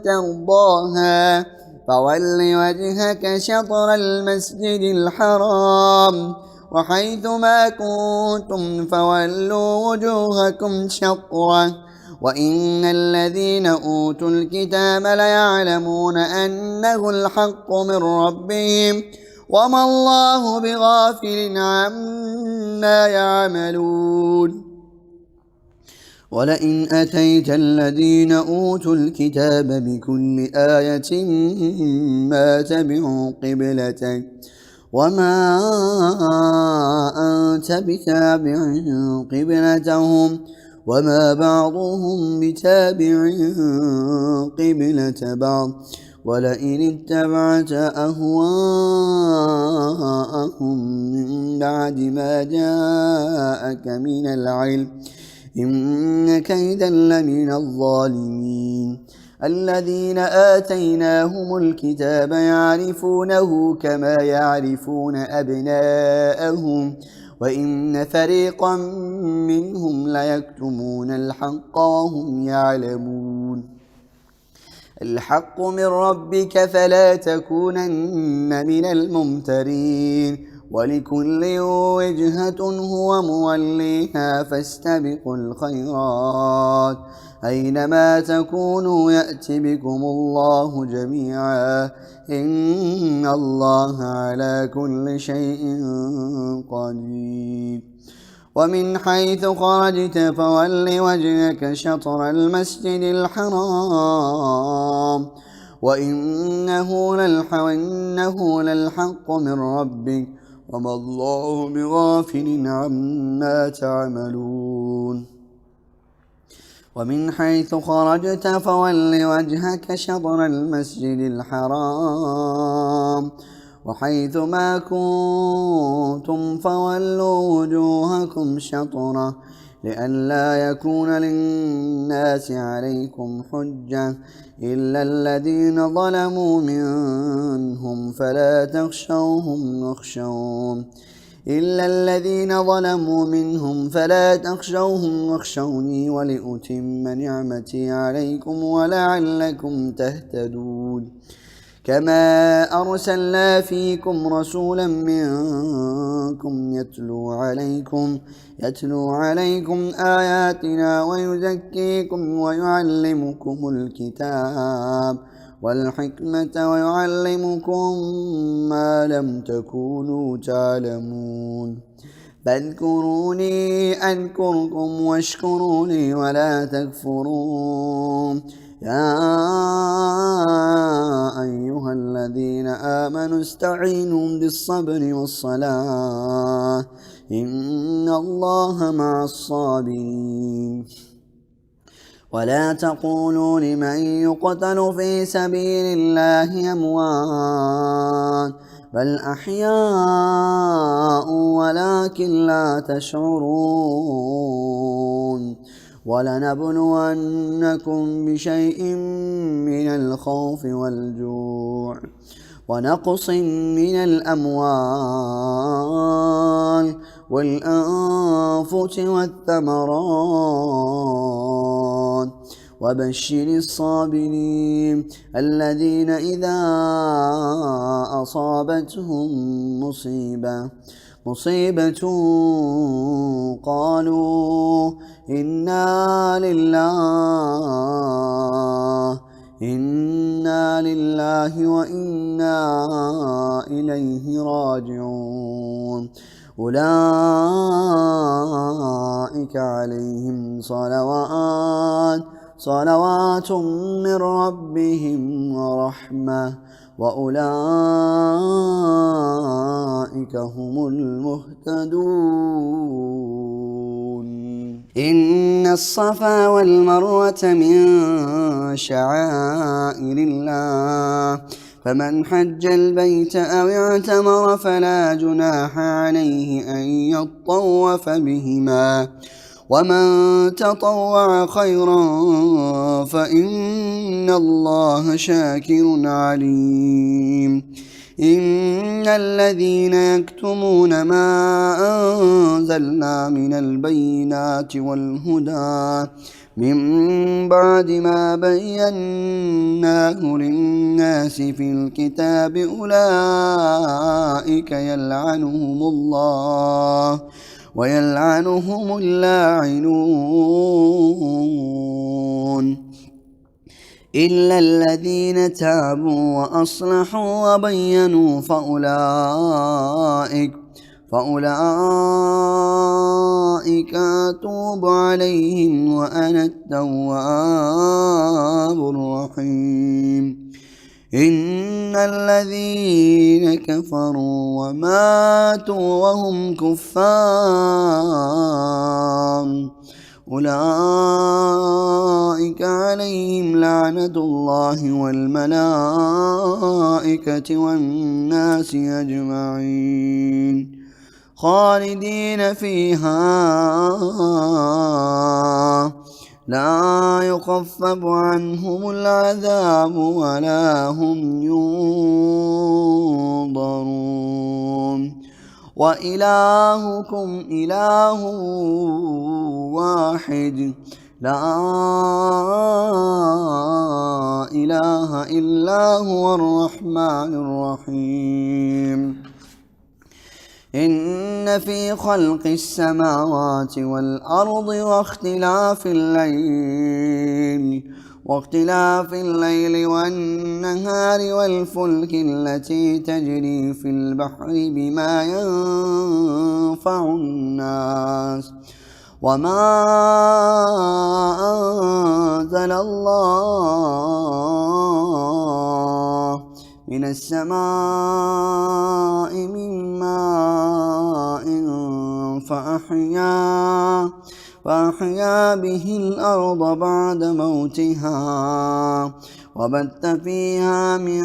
ترضاها فول وجهك شطر المسجد الحرام وحيث ما كنتم فولوا وجوهكم شطره وإن الذين أوتوا الكتاب ليعلمون أنه الحق من ربهم وما الله بغافل عما يعملون. ولئن أتيت الذين أوتوا الكتاب بكل آية ما تبعوا قبلتك وما أنت بتابع قبلتهم وما بعضهم بتابع قبلة بعض ولئن اتبعت أهواءهم من بعد ما جاءك من العلم إنك إذا لمن الظالمين. الذين آتيناهم الكتاب يعرفونه كما يعرفون أبناءهم وإن فريقا منهم ليكتمون الحق وهم يعلمون. الحق من ربك فلا تكونن من الممترين ولكل وجهة هو موليها فاستبقوا الخيرات أينما تكونوا يأت بكم الله جميعا إن الله على كل شيء قدير. ومن حيث خرجت فول وجهك شطر المسجد الحرام وإنه للحق من ربك وما الله بغافل عما تعملون. ومن حيث خرجت فول وجهك شطر المسجد الحرام وحيث ما كنتم فولوا وجوهكم شطره لئلا يكون للناس عليكم حجة إلا الذين ظلموا منهم فلا تخشوهم واخشوني ولأتم نعمتي عليكم ولعلكم تهتدون. كما أرسلنا فيكم رسولا منكم يتلو عليكم آياتنا ويزكيكم ويعلمكم الكتاب والحكمة ويعلمكم ما لم تكونوا تعلمون. فاذكروني أذكركم واشكروا لي ولا تكفرون. يا أيها الذين آمنوا استعينوا بالصبر والصلاة إن الله مع الصابرين. ولا تقولوا لمن يقتل في سبيل الله أموات بل أحياء ولكن لا تشعرون. ولنبلونكم بشيء من الخوف والجوع ونقص من الأموال والأنفس والثمرات وبشر الصابرين الذين إذا أصابتهم مصيبة قالوا إنا لله وإنا إليه راجعون أولئك عليهم صلوات من ربهم ورحمة وأولئك هم المهتدون إن الصفا والمروة من شعائر الله فمن حج البيت أو اعتمر فلا جناح عليه أن يطوف بهما ومن تطوع خيرا فإن الله شاكر عليم إن الذين يكتمون ما أنزلنا من البينات والهدى من بعد ما بيناه للناس في الكتاب أولئك يلعنهم الله ويلعنهم اللاعنون إلا الذين تابوا وأصلحوا وبينوا فأولئك أتوب عليهم وأنا التواب الرحيم إن الذين كفروا وماتوا وهم كفار أولئك عليهم لعنة الله والملائكة والناس أجمعين خالدين فيها لا يخفف عنهم العذاب ولا هم ينظرون وإلهكم إله واحد لا إله إلا هو الرحمن الرحيم إن في خلق السماوات والأرض واختلاف الليل والنهار والفلك التي تجري في البحر بما ينفع الناس وما أنزل الله من السماء من ماء فأحيا به الأرض بعد موتها وبث فيها من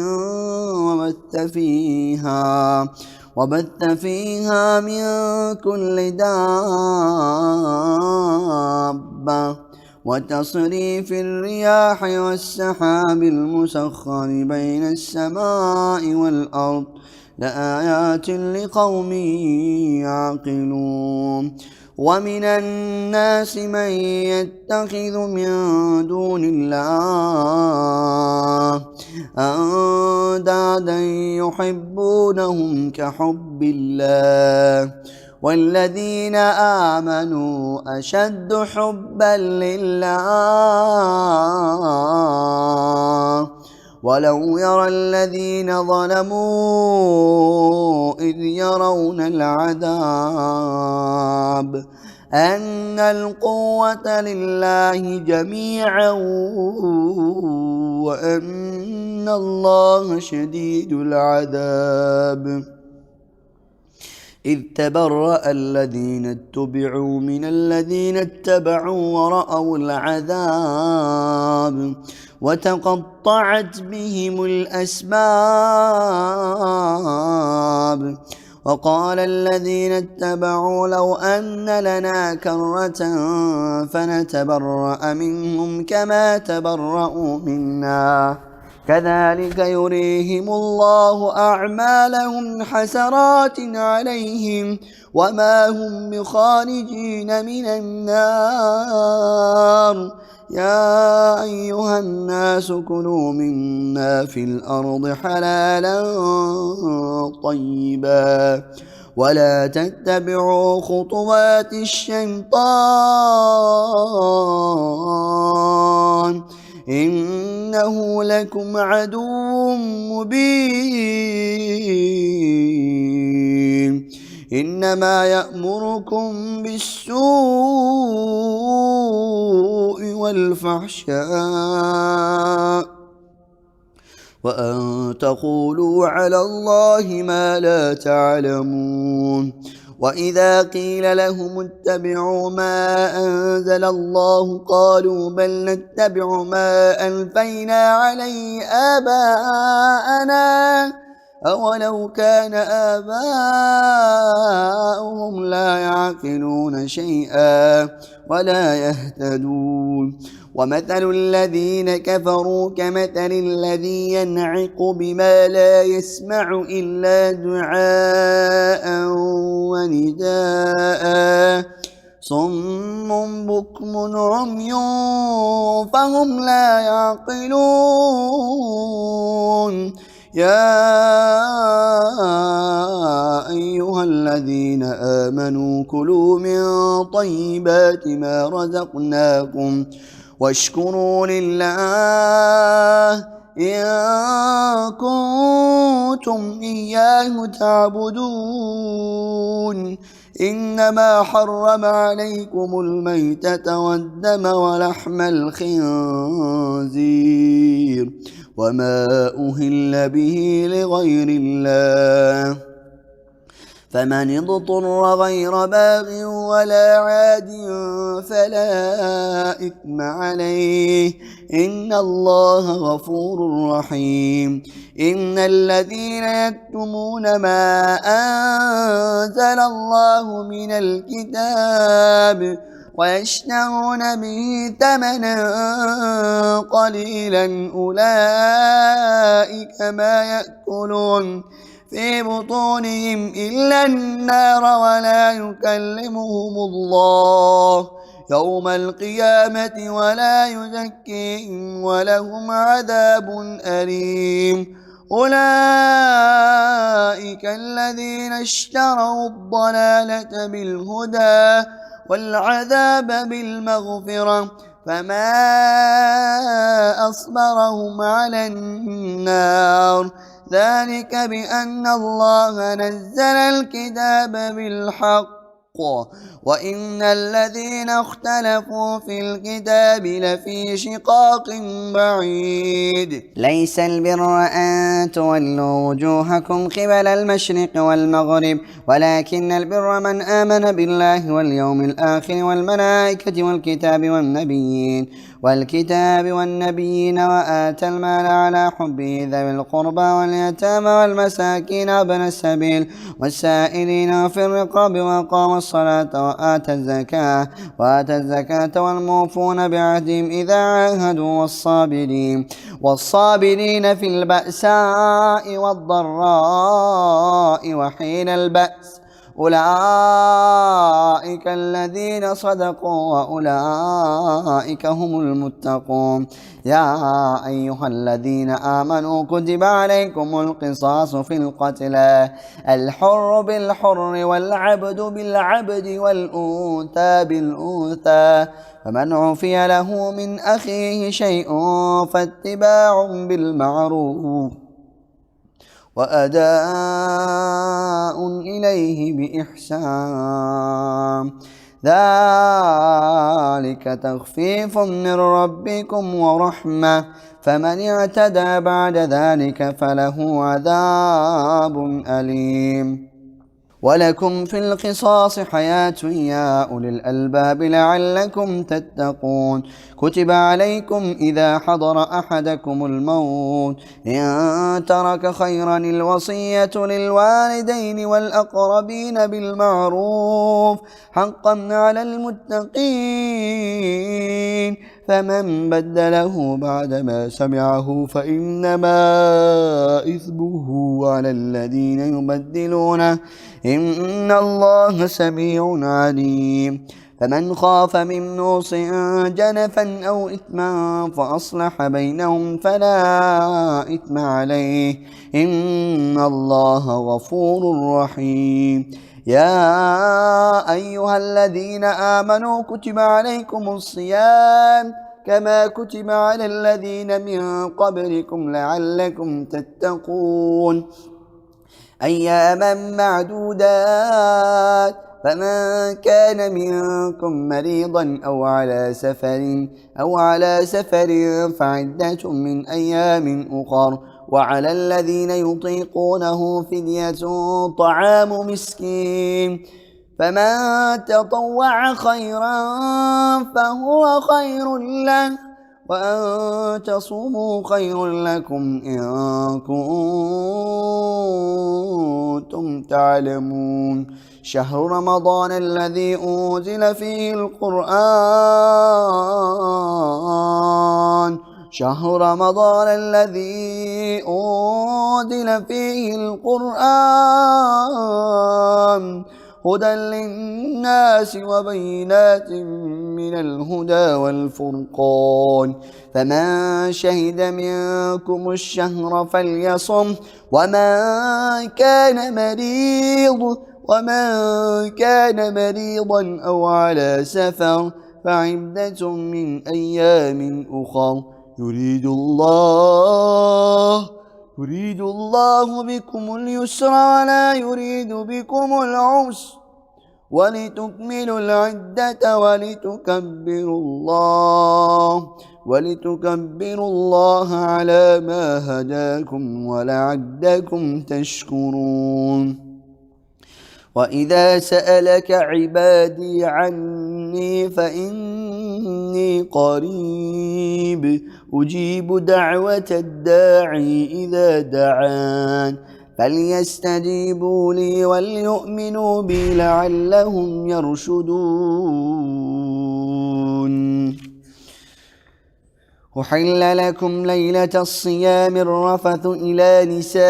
كل دابة وتصريف الرياح والسحاب المسخر بين السماء والأرض لآيات لقوم يعقلون ومن الناس من يتخذ من دون الله أندادا يحبونهم كحب الله والذين آمنوا أشد حبا لله ولو يرى الذين ظلموا إذ يرون العذاب أن القوة لله جميعا وأن الله شديد العذاب إذ تبرأ الذين اتبعوا من الذين اتبعوا ورأوا العذاب وتقطعت بهم الأسباب وقال الذين اتبعوا لو أن لنا كرة فنتبرأ منهم كما تبرأوا منا كذلك يريهم الله أعمالهم حسرات عليهم وما هم بخارجين من النار يا أيها الناس كلوا مما في الأرض حلالا طيبا ولا تتبعوا خطوات الشيطان إنه لكم عدو مبين إنما يأمركم بالسوء والفحشاء وأن تقولوا على الله ما لا تعلمون وإذا قيل لهم اتبعوا ما أنزل الله قالوا بل نتبع ما ألفينا عليه آباءنا أولو كان آباؤهم لا يعقلون شيئا ولا يهتدون ومثل الذين كفروا كمثل الذي ينعق بما لا يسمع إلا دعاء ونداء صم بكم عمي فهم لا يعقلون يا أيها الذين آمنوا كلوا من طيبات ما رزقناكم واشكروا لله إن كنتم إياه تعبدون إنما حرم عليكم الميتة والدم ولحم الخنزير وما أهل به لغير الله فمن اضطر غير باغ ولا عاد فلا إثم عليه إن الله غفور رحيم إن الذين يكتمون ما أنزل الله من الكتاب ويشترون به ثمنا قليلا أولئك ما يأكلون في بطونهم إلا النار ولا يكلمهم الله يوم القيامة ولا يزكيهم ولهم عذاب أليم أولئك الذين اشتروا الضلالة بالهدى والعذاب بالمغفرة فما أصبرهم على النار ذلك بأن الله نزل الكتاب بالحق وإن الذين اختلفوا في الكتاب لفي شقاق بعيد ليس البر أن تولوا وجوهكم قبل المشرق والمغرب ولكن البر من آمن بالله واليوم الآخر والملائكة والكتاب والنبيين وآتى المال على حبه ذوي القربى واليتامى والمساكين وابن السبيل والسائلين وفي الرقاب وأقام الصلاة وآتى الزكاة والموفون بعهدهم إذا عاهدوا والصابرين في البأساء والضراء وحين البأس أولئك الذين صدقوا وأولئك هم المتقون يا أيها الذين آمنوا كتب عليكم القصاص في القتلى الحر بالحر والعبد بالعبد والأنثى بالأنثى فمن عفي له من أخيه شيء فاتباع بالمعروف وأداء إليه بإحسان ذلك تخفيف من ربكم ورحمة فمن اعتدى بعد ذلك فله عذاب أليم ولكم في القصاص حياة يا أولي الألباب لعلكم تتقون. كتب عليكم إذا حضر أحدكم الموت إن ترك خيرا الوصية للوالدين والأقربين بالمعروف حقا على المتقين. فمن بدله بعدما سمعه فإنما إثمه على الذين يبدلونه إن الله سميع عليم. فمن خاف من موص جنفا أو إثما فأصلح بينهم فلا إثم عليه إن الله غفور رحيم. يا أيها الذين آمنوا كتب عليكم الصيام كما كتب على الذين من قبلكم لعلكم تتقون. أياما معدودات فمن كان منكم مريضا أو على سفر فعدة من أيام أخر. وعلى الذين يطيقونه فدية طعام مسكين فمن تطوع خيرا فهو خير له وأن تصوموا خير لكم إن كنتم تعلمون. شهر رمضان الذي أنزل فيه القرآن هدى للناس وبينات من الهدى والفرقان. فمن شهد منكم الشهر فليصم ومن كان مريضا أو على سفر فعدة من أيام أخر. يريد الله بكم اليسر ولا يريد بكم العسر ولتكملوا العدة ولتكبروا الله على ما هداكم ولعلكم تشكرون. وإذا سألك عبادي عني فإني قريب أجيب دعوة الداعي إذا دعان فليستجيبوا لي وليؤمنوا بي لعلهم يرشدون. أحل لكم ليلة الصيام الرفث إلى نسائكم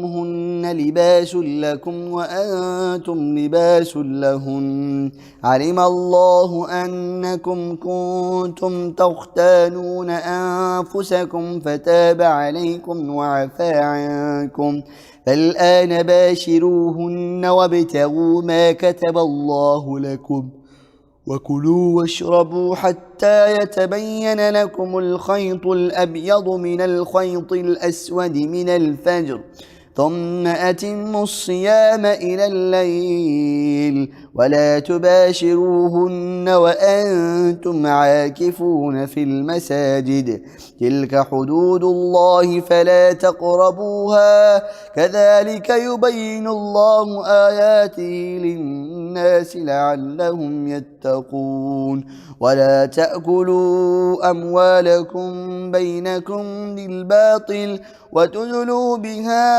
هن لباس لكم وأنتم لباس لهن علم الله أنكم كنتم تختانون أنفسكم فتاب عليكم وعفى عنكم فالآن باشروهن وابتغوا ما كتب الله لكم وكلوا واشربوا حتى يتبين لكم الخيط الأبيض من الخيط الأسود من الفجر ثم أتموا الصيام إلى الليل ولا تباشروهن وأنتم عاكفون في المساجد تلك حدود الله فلا تقربوها كذلك يبين الله آياته للناس لعلهم يتقون. ولا تأكلوا أموالكم بينكم بالباطل وتدلوا بها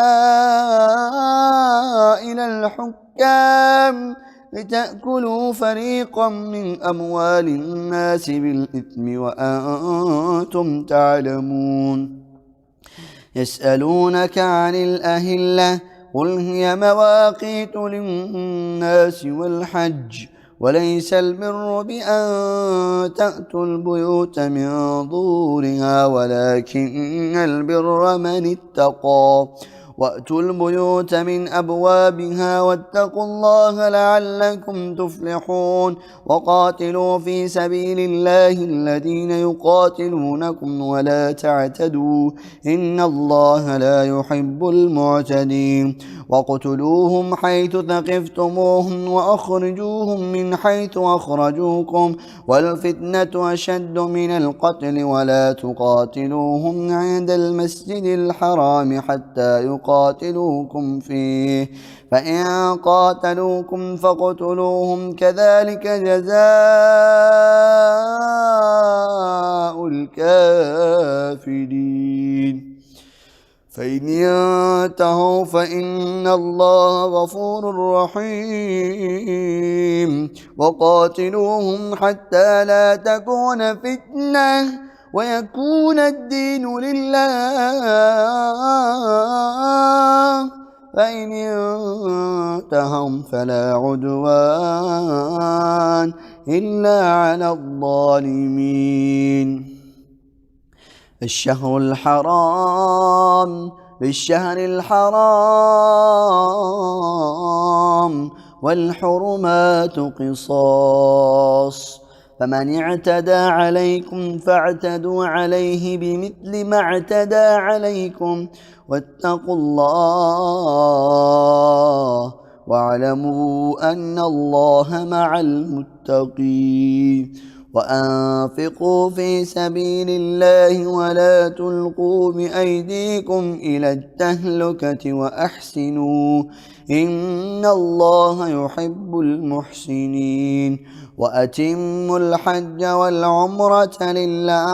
إلى الحكام لتأكلوا فريقا من أموال الناس بالإثم وأنتم تعلمون. يسألونك عن الأهلة قل هي مواقيت للناس والحج وليس البر بأن تأتوا البيوت من ظهورها ولكن البر من اتقى وأتوا البيوت من أبوابها واتقوا الله لعلكم تفلحون. وقاتلوا في سبيل الله الذين يقاتلونكم ولا تعتدوا إن الله لا يحب المعتدين. وقتلوهم حيث ثقفتموهم وأخرجوهم من حيث أخرجوكم والفتنة أشد من القتل ولا تقاتلوهم عند المسجد الحرام حتى يقاتلوكم فيه، فإن قاتلوكم فاقتلوهم، كذلك جزاء الكافرين. فإن ينتهوا فإن الله غفور رحيم. وقاتلوهم حتى لا تكون فتنة ويكون الدين لله، فإن انتهوا فلا عدوان إلا على الظالمين. الشهر الحرام بالشهر الحرام والحرمات قصاص، فمن اعتدى عليكم فاعتدوا عليه بمثل ما اعتدى عليكم، واتقوا الله واعلموا أن الله مع المتقين. وأنفقوا في سبيل الله ولا تلقوا بأيديكم إلى التهلكة وأحسنوا إن الله يحب المحسنين. وأتموا الحج والعمرة لله،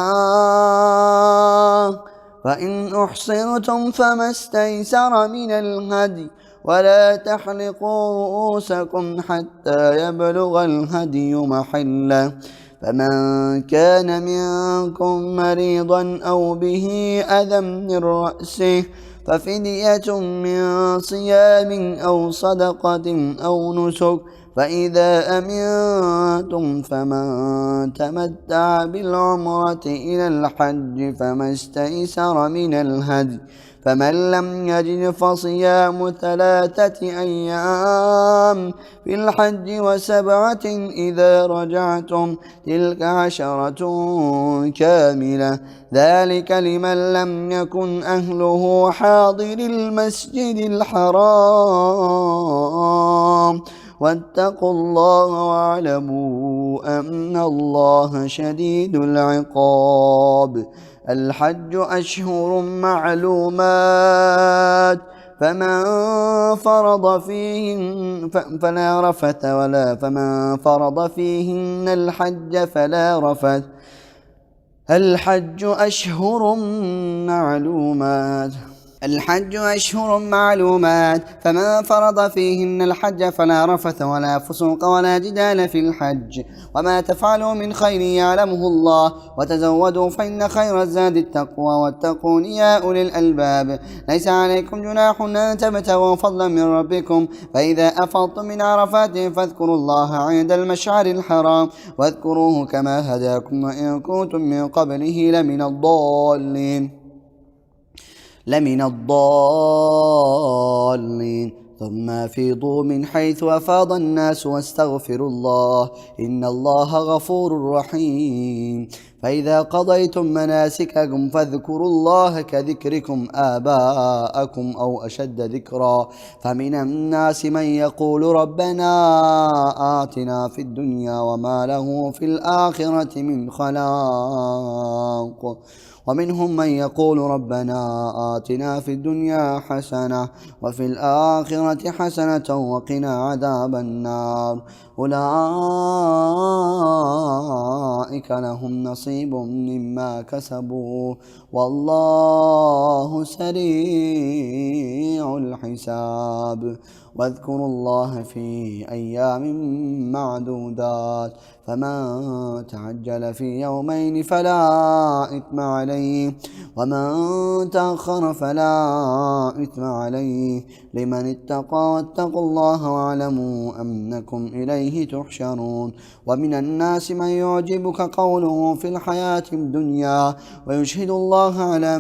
فإن أحصرتم فما استيسر من الهدي، ولا تحلقوا رؤوسكم حتى يبلغ الهدي محله، فمن كان منكم مريضا أو به أذى من رأسه ففدية من صيام أو صدقة أو نسك، فإذا أمنتم فمن تمتع بالعمرة إلى الحج فما استيسر من الهدي، فمن لم يجد فصيام 3 أيام في الحج و7 إذا رجعتم، تلك 10 كاملة، ذلك لمن لم يكن أهله حاضر المسجد الحرام. واتقوا الله واعلموا أن الله شديد العقاب. الحج أشهر معلومات، فمن فرض فيهن فلا رفث فمن فرض فيهن الحج فلا رفث. الحج أشهر معلومات فمن فرض فيهن الحج فلا رفث ولا فسوق ولا جدال في الحج، وما تفعلوا من خير يعلمه الله، وتزودوا فإن خير الزاد التقوى، واتقون يا أولي الألباب. ليس عليكم جناح أن تبتغوا فضلا من ربكم، فإذا أفضتم من عرفات فاذكروا الله عند المشعر الحرام، واذكروه كما هداكم وإن كنتم من قبله لمن الضالين. ثم أفيضوا من حيث أفاض الناس واستغفروا الله إن الله غفور رحيم. فإذا قضيتم مناسككم فاذكروا الله كذكركم آباءكم أو أشد ذكرا، فمن الناس من يقول ربنا آتنا في الدنيا وما له في الآخرة من خلاق، ومنهم من يقول ربنا آتنا في الدنيا حسنة وفي الآخرة حسنة وقنا عذاب النار. أولئك لهم نصيب مما كسبوا والله سريع الحساب. واذكروا الله في أيام معدودات، فمن تعجل في يومين فلا إثم عليه، ومن تأخر فلا إثم عليه، لمن اتقى واتقوا الله واعلموا أنكم إليه تحشرون. ومن الناس من يعجبك قوله في الحياة الدنيا ويشهد الله على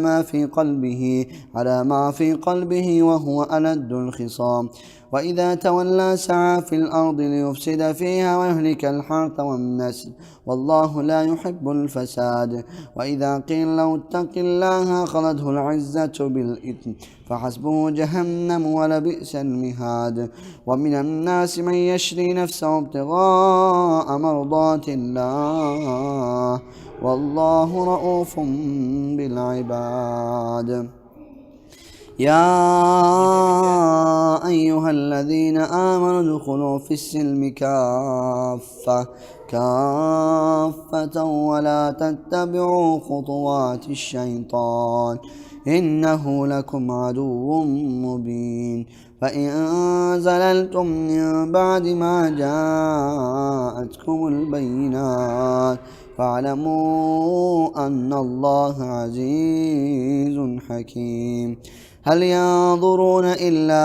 ما في قلبه وهو ألد الخصام، وإذا تولى سعى في الأرض ليفسد فيها ويهلك الحرث والنسل والله لا يحب الفساد. وإذا قيل له اتق الله أخذته العزة بالإثم فحسبه جهنم ولبئس المهاد. ومن الناس من يشري نفسه ابتغاء مرضات الله والله رؤوف بالعباد. يا أيها الذين آمنوا ادخلوا في السلم كافة ولا تتبعوا خطوات الشيطان إنه لكم عدو مبين فإن زللتم من بعد ما جاءتكم البينات فاعلموا أن الله عزيز حكيم هل ينظرون إلا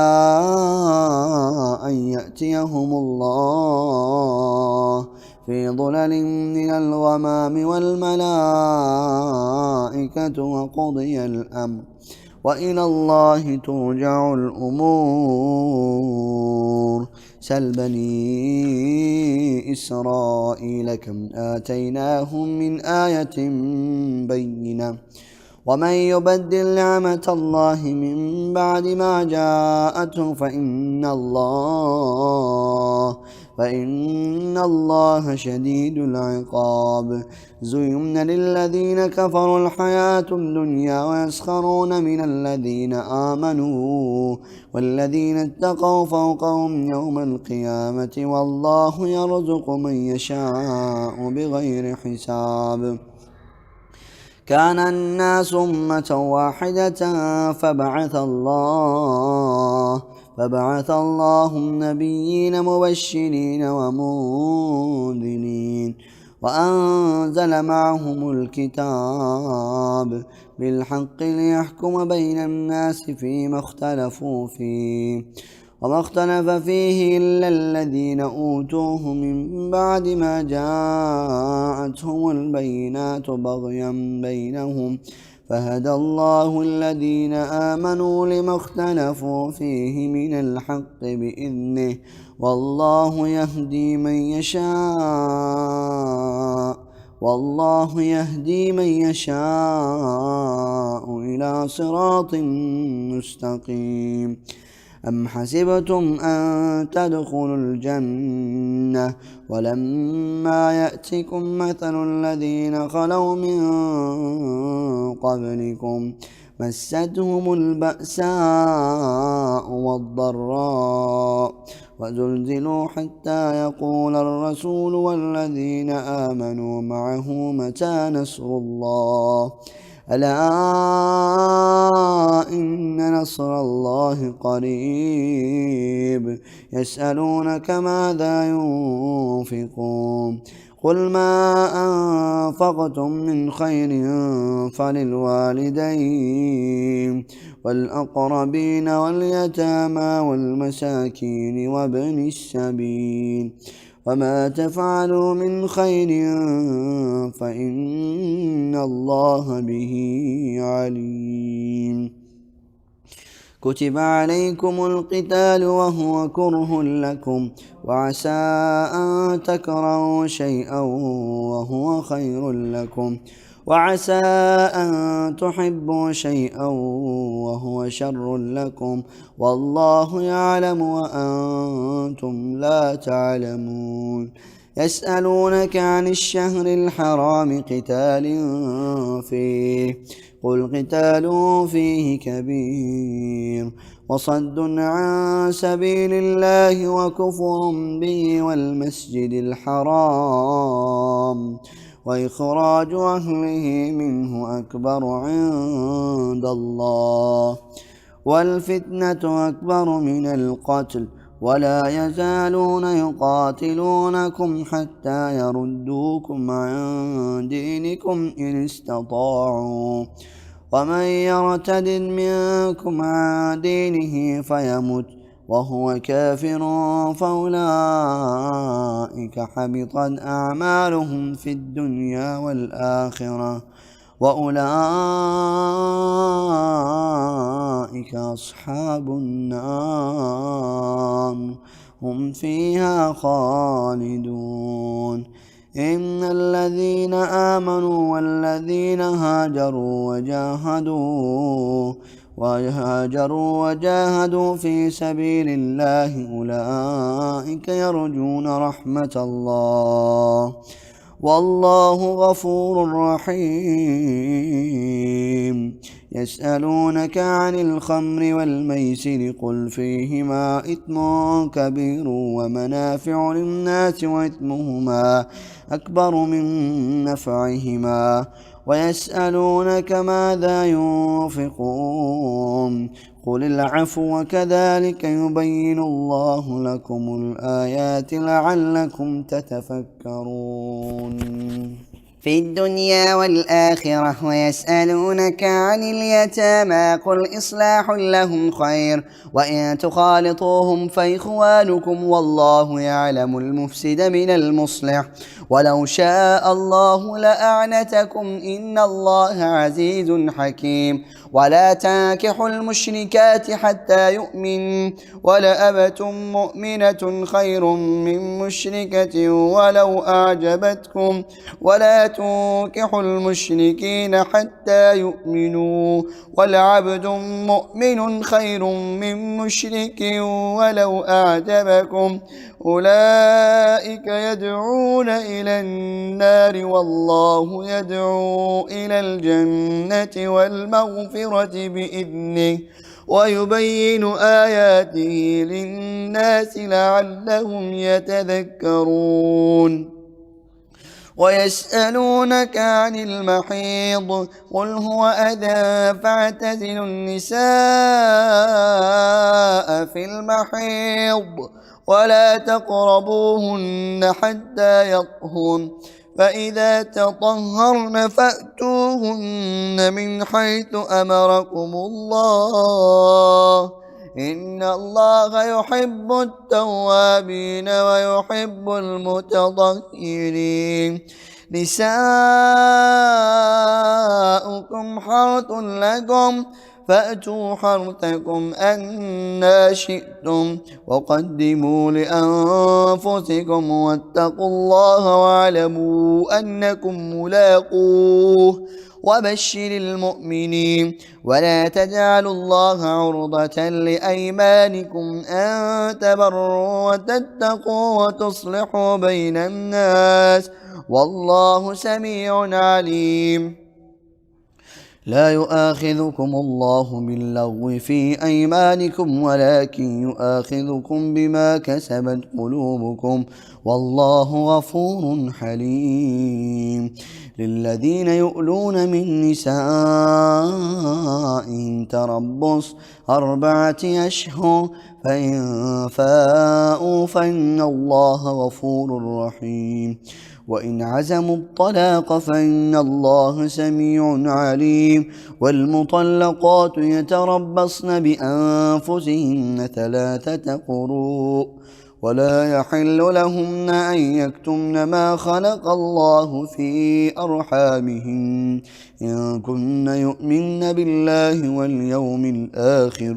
أن يأتيهم الله في ظلل من الغمام والملائكة وقضي الأمر وإلى الله ترجع الأمور سل بني إسرائيل كم آتيناهم من آية بينة ومن يبدل نعمة الله من بعد ما جاءته فإن الله شديد العقاب زين للذين كفروا الحياة الدنيا ويسخرون من الذين آمنوا والذين اتقوا فوقهم يوم القيامة والله يرزق من يشاء بغير حساب كان الناس أمة واحدة فبعث الله النبيين مبشرين ومنذرين وأنزل معهم الكتاب بالحق ليحكم بين الناس فيما اختلفوا فيه وما اختلف فيه إلا الذين أوتوه من بعد ما جاءتهم البينات بغيا بينهم فهدى الله الذين آمنوا لما اختلفوا فيه من الحق بإذنه والله يهدي من يشاء إلى صراط مستقيم أم حسبتم أن تدخلوا الجنة ولما يأتكم مثل الذين خلوا من قبلكم مستهم البأساء والضراء وزلزلوا حتى يقول الرسول والذين آمنوا معه متى نصر الله ألا إن نصر الله قريب يسألونك ماذا ينفقون قل ما أنفقتم من خير فللوالدين والأقربين واليتامى والمساكين وابن السبيل وما تفعلوا من خير فإن الله به عليم كتب عليكم القتال وهو كره لكم وعسى أن تكرهوا شيئا وهو خير لكم وعسى أن تحبوا شيئا وهو شر لكم والله يعلم وأنتم لا تعلمون يسألونك عن الشهر الحرام قتال فيه قل قتال فيه كبير وصد عن سبيل الله وكفر به والمسجد الحرام وإخراج أهله منه أكبر عند الله والفتنة أكبر من القتل ولا يزالون يقاتلونكم حتى يردوكم عن دينكم إن استطاعوا ومن يرتد منكم عن دينه فيمت وهو كافر فأولئك حبطت أعمالهم في الدنيا والآخرة وأولئك أصحاب النار هم فيها خالدون إن الذين آمنوا والذين هاجروا وجاهدوا في سبيل الله أولئك يرجون رحمة الله والله غفور رحيم يسألونك عن الخمر والميسر قل فيهما إثم كبير ومنافع للناس وإثمهما أكبر من نفعهما ويسألونك ماذا ينفقون قل العفو وكذلك يبين الله لكم الآيات لعلكم تتفكرون في الدنيا والآخرة. ويسألونك عن اليتامى قل إصلاح لهم خير وإن تخالطوهم فإخوانكم والله يعلم المفسد من المصلح ولو شاء الله لأعنتكم إن الله عزيز حكيم. ولا تنكحوا المشركات حتى يؤمن ولأمة مؤمنة خير من مشركة ولو أعجبتكم ولا تنكحوا المشركين حتى يؤمنوا ولعبد مؤمن خير من مشرك ولو أعجبكم أولئك يدعون إلى النار والله يدعو إلى الجنة والمغفرة بإذنه ويبين آياته للناس لعلهم يتذكرون. ويسألونك عن المحيض قل هو أذى فاعتزلوا النساء في المحيض ولا تقربوهن حتى يطهرن فإذا تطهرن فأتوهن من حيث أمركم الله إن الله يحب التوابين ويحب المتطهرين. نساؤكم حرث لكم فأتوا حرثكم أنى شئتم وقدموا لأنفسكم واتقوا الله واعلموا أنكم ملاقوه وبشر المؤمنين. ولا تجعلوا الله عرضة لأيمانكم أن تبروا وتتقوا وتصلحوا بين الناس والله سميع عليم. لا يؤاخذكم الله باللغو في أيمانكم ولكن يؤاخذكم بما كسبت قلوبكم والله غفور حليم. للذين يؤلون من نسائهم تربص 4 أشهر فإن فاءوا فإن الله غفور رحيم. وإن عزموا الطلاق فإن الله سميع عليم. والمطلقات يتربصن بأنفسهن 3 قروء ولا يحل لهن أن يكتمن ما خلق الله في أرحامهن إن كن يؤمن بالله واليوم الآخر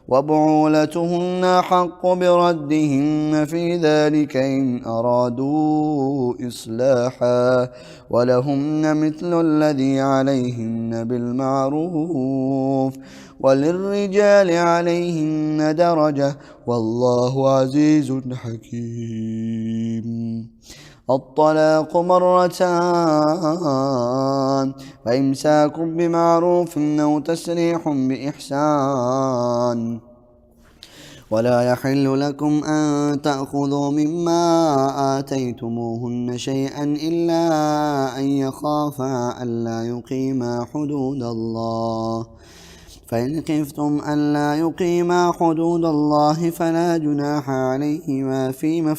وبعولتهن حق بردهن في ذلك إن أرادوا إصلاحا ولهن مثل الذي عليهن بالمعروف وللرجال عليهن درجة والله عزيز حكيم. الطلاق 2 فإمساك بمعروف أو تسريح بإحسان. ولا يحل لكم أن تأخذوا مما آتيتموهن شيئا إلا أن يخافا ألا يقيما حدود الله فإن خفتم ألا يقيما حدود الله فلا جناح عليهما فيما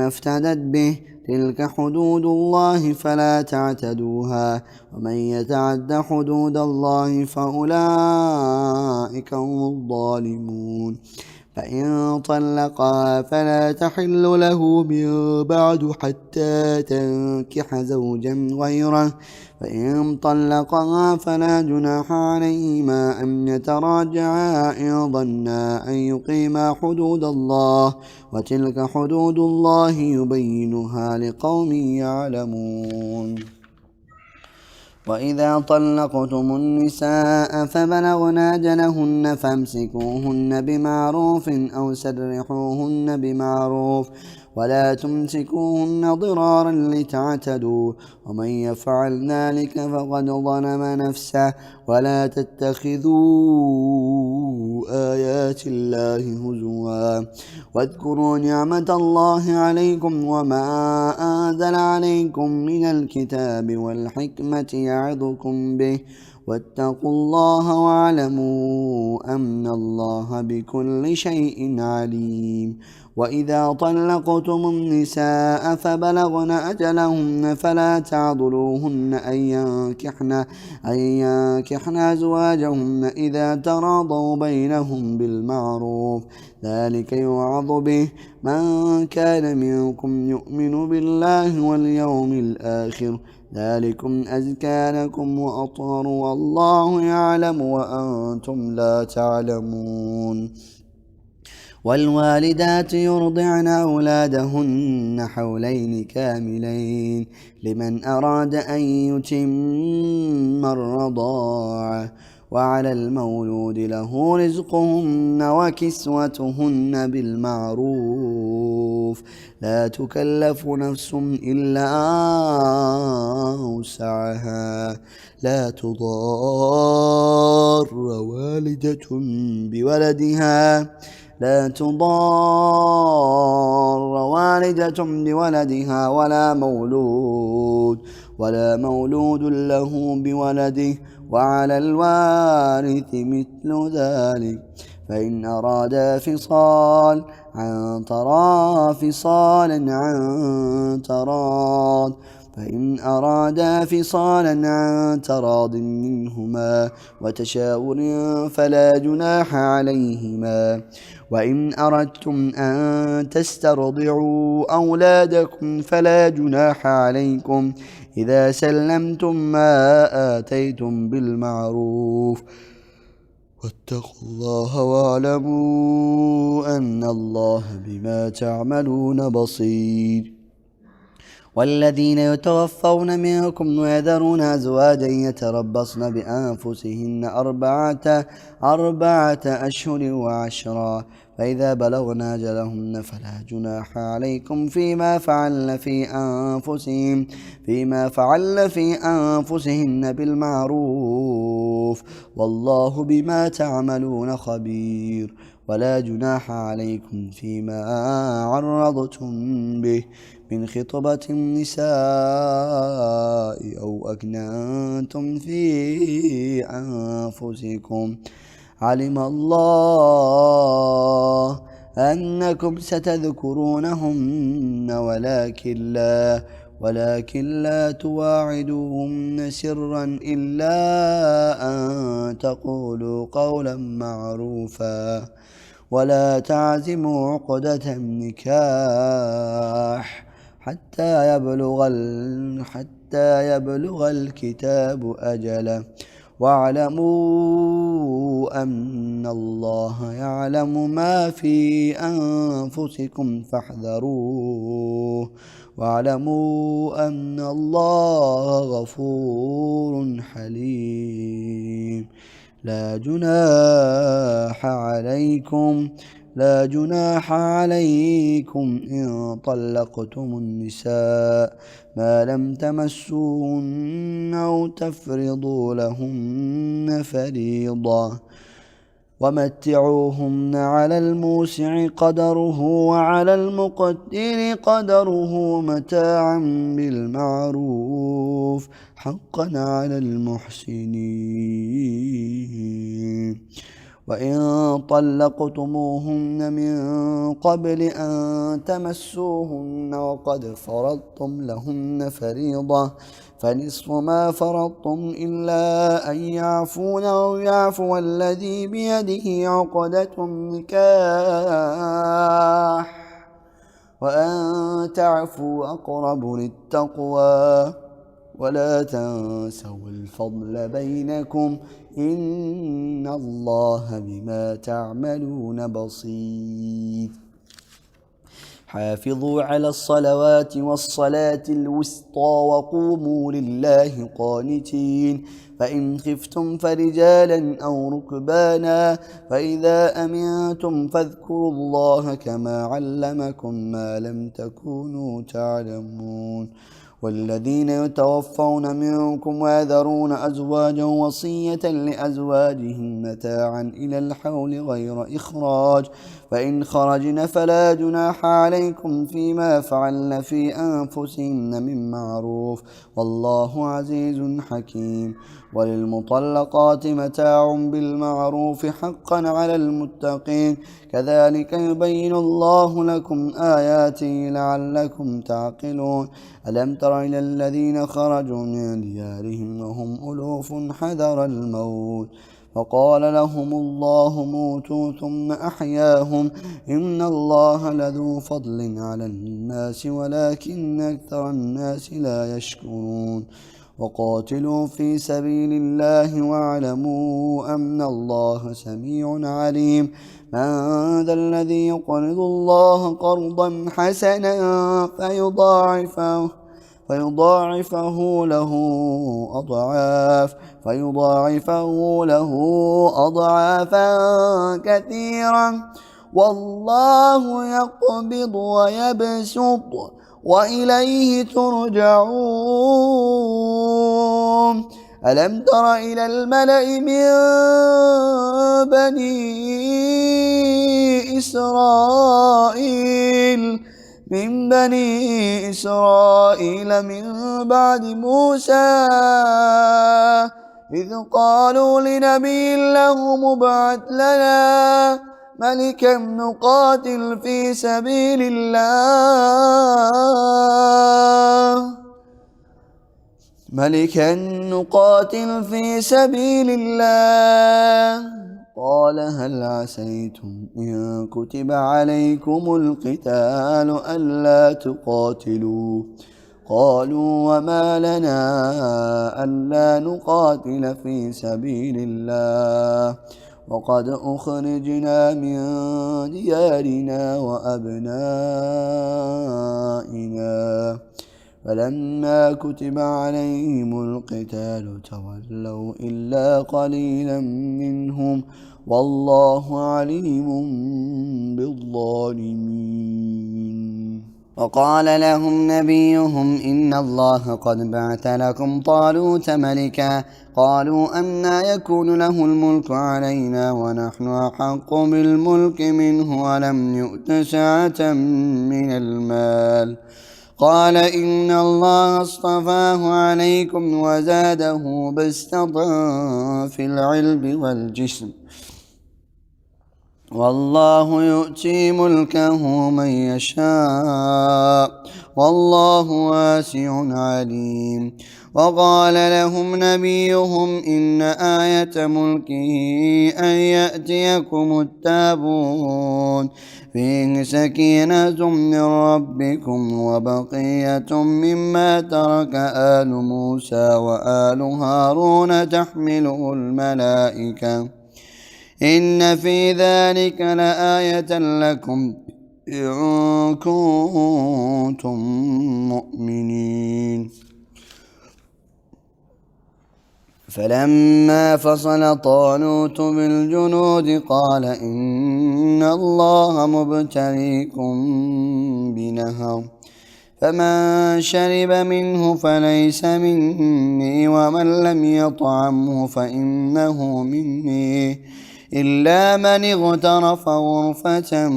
افتدت به تلك حدود الله فلا تعتدوها ومن يتعد حدود الله فأولئك هم الظالمون. فإن طلقها فلا تحل له من بعد حتى تنكح زوجا غيره فإن طلقها فلا جناح عليهما أن يتراجعا إن ظنا أن يقيما حدود الله وتلك حدود الله يبينها لقوم يعلمون. وإذا طلقتم النساء فبلغن أجلهن فامسكوهن بمعروف أو سرحوهن بمعروف ولا تمسكوهن ضرارا لتعتدوا ومن يفعل ذلك فقد ظلم نفسه ولا تتخذوا آيات الله هزوا واذكروا نعمة الله عليكم وما أنزل عليكم من الكتاب والحكمة يعظكم به واتقوا الله واعلموا أن الله بكل شيء عليم وإذا طلقتم النساء فبلغن أجلهن فلا تعضلوهن أن ينكحن أزواجهن إذا تراضوا بينهم بالمعروف ذلك يوعظ به من كان منكم يؤمن بالله واليوم الآخر ذلكم أزكى لكم وأطهر والله يعلم وأنتم لا تعلمون والوالدات يرضعن أولادهن حولين كاملين لمن أراد أن يتم الرضاعة وعلى المولود له رزقهن وكسوتهن بالمعروف لا تكلف نفس إلا وسعها لا تضار والدة بولدها ولا مولود له بولده وعلى الوارث مثل ذلك فإن أرادا فصالا عن تراض منهما وتشاور فلا جناح عليهما وإن أردتم أن تسترضعوا أولادكم فلا جناح عليكم إذا سلمتم ما آتيتم بالمعروف واتقوا الله واعلموا أن الله بما تعملون بصير والذين يتوفون منكم ويذرون أزواجا يتربصن بأنفسهن أربعة أشهر وعشرا فإذا بلغن أجلهن فلا جناح عليكم فيما فعلن في أنفسهن بالمعروف والله بما تعملون خبير ولا جناح عليكم فيما عرضتم به من خطبة النساء أو أكننتم في أنفسكم علم الله أنكم ستذكرونهن ولكن لا تواعدوهن سرا إلا أن تقولوا قولا معروفا ولا تعزموا عقدة النكاح حتى يبلغ الكتاب أجله واعلموا أن الله يعلم ما في أنفسكم فاحذروه واعلموا أن الله غفور حليم لا جناح عليكم إن طلقتم النساء ما لم تمسوهن أو تفرضوا لهن فريضة ومتعوهن على الموسع قدره وعلى المقتر قدره متاعا بالمعروف حقا على المحسنين وإن طلقتموهن من قبل أن تمسوهن وقد فرضتم لهن فريضة فنصف ما فرضتم إلا أن يعفون أو يعفو الذي بيده عقدة النكاح وأن تعفوا أقرب للتقوى ولا تنسوا الفضل بينكم إن الله بما تعملون بصير حافظوا على الصلوات والصلاة الوسطى وقوموا لله قانتين فإن خفتم فرجالا أو ركبانا فإذا أمنتم فاذكروا الله كما علمكم ما لم تكونوا تعلمون والذين يتوفون منكم ويذرون أزواجا وصية لأزواجهم متاعا إلى الحول غير إخراج فإن خرجن فلا جناح عليكم فيما فعلن في أنفسهن من معروف والله عزيز حكيم وللمطلقات متاع بالمعروف حقا على المتقين كذلك يبين الله لكم آياته لعلكم تعقلون ألم تر إلى الذين خرجوا من ديارهم وهم ألوف حذر الموت فقال لهم الله موتوا ثم أحياهم إن الله لذو فضل على الناس ولكن أكثر الناس لا يشكرون وقاتلوا في سبيل الله واعلموا أن الله سميع عليم من ذا الذي يقرض الله قرضا حسنا فيضاعفه له أضعافا كثيرا والله يقبض ويبسط وإليه ترجعون ألم تر إلى الملأ من بني إسرائيل من بعد موسى إذ قالوا لنبي له مبعث لنا ملكا نقاتل في سبيل الله قال هل عسيتم إن كتب عليكم القتال ألا تقاتلوا قالوا وما لنا ألا نقاتل في سبيل الله وقد أخرجنا من ديارنا وأبنائنا فلما كتب عليهم القتال تولوا إلا قليلا منهم والله عليم بالظالمين وقال لهم نبيهم إن الله قد بعث لكم طالوت ملكا قالوا أنى يكون له الملك علينا ونحن أحق بالملك منه ولم يؤت سعة من المال قال إن الله اصطفاه عليكم وزاده بسطة في العلم والجسم والله يؤتي ملكه من يشاء والله واسع عليم وقال لهم نبيهم إن آية ملكه أن يأتيكم التابوت فيه سكينة من ربكم وبقية مما ترك آل موسى وآل هارون تحمله الملائكة إن في ذلك لآية لكم إن كنتم مؤمنين فلما فصل طالوت بالجنود قال إن الله مبتليكم بنهر فمن شرب منه فليس مني ومن لم يطعمه فإنه مني إلا من اغترف غرفة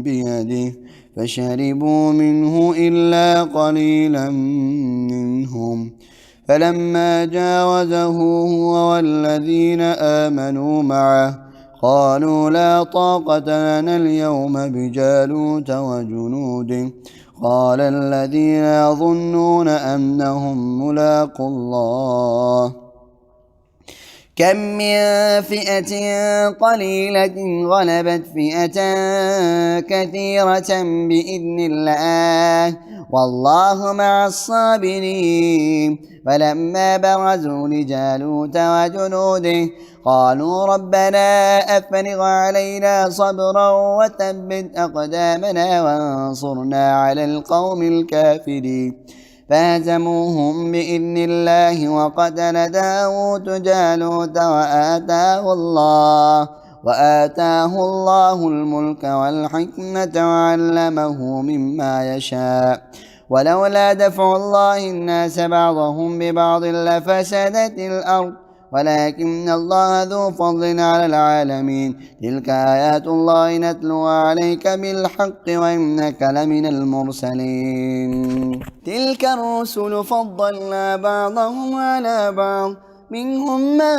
بيده فشربوا منه إلا قليلا منهم فلما جاوزه هو والذين آمنوا معه قالوا لا طاقة لنا اليوم بجالوت وجنوده قال الذين يظنون أنهم ملاقو الله كم من فئة قليلة غلبت فئة كثيرة بإذن الله والله مع الصابرين. فلما برزوا لجالوت وجنوده قالوا ربنا أفرغ علينا صبرا وثبت أقدامنا وانصرنا على القوم الكافرين. فهزموهم بإذن الله وقتل داود جالوت وآتاه الله الملك والحكمة وعلمه مما يشاء. ولولا دفع الله الناس بعضهم ببعض لفسدت الأرض ولكن الله ذو فضل على العالمين. تلك آيات الله نتلوها عليك بالحق وإنك لمن المرسلين. تلك الرسل فضلنا بعضهم على بعض منهم من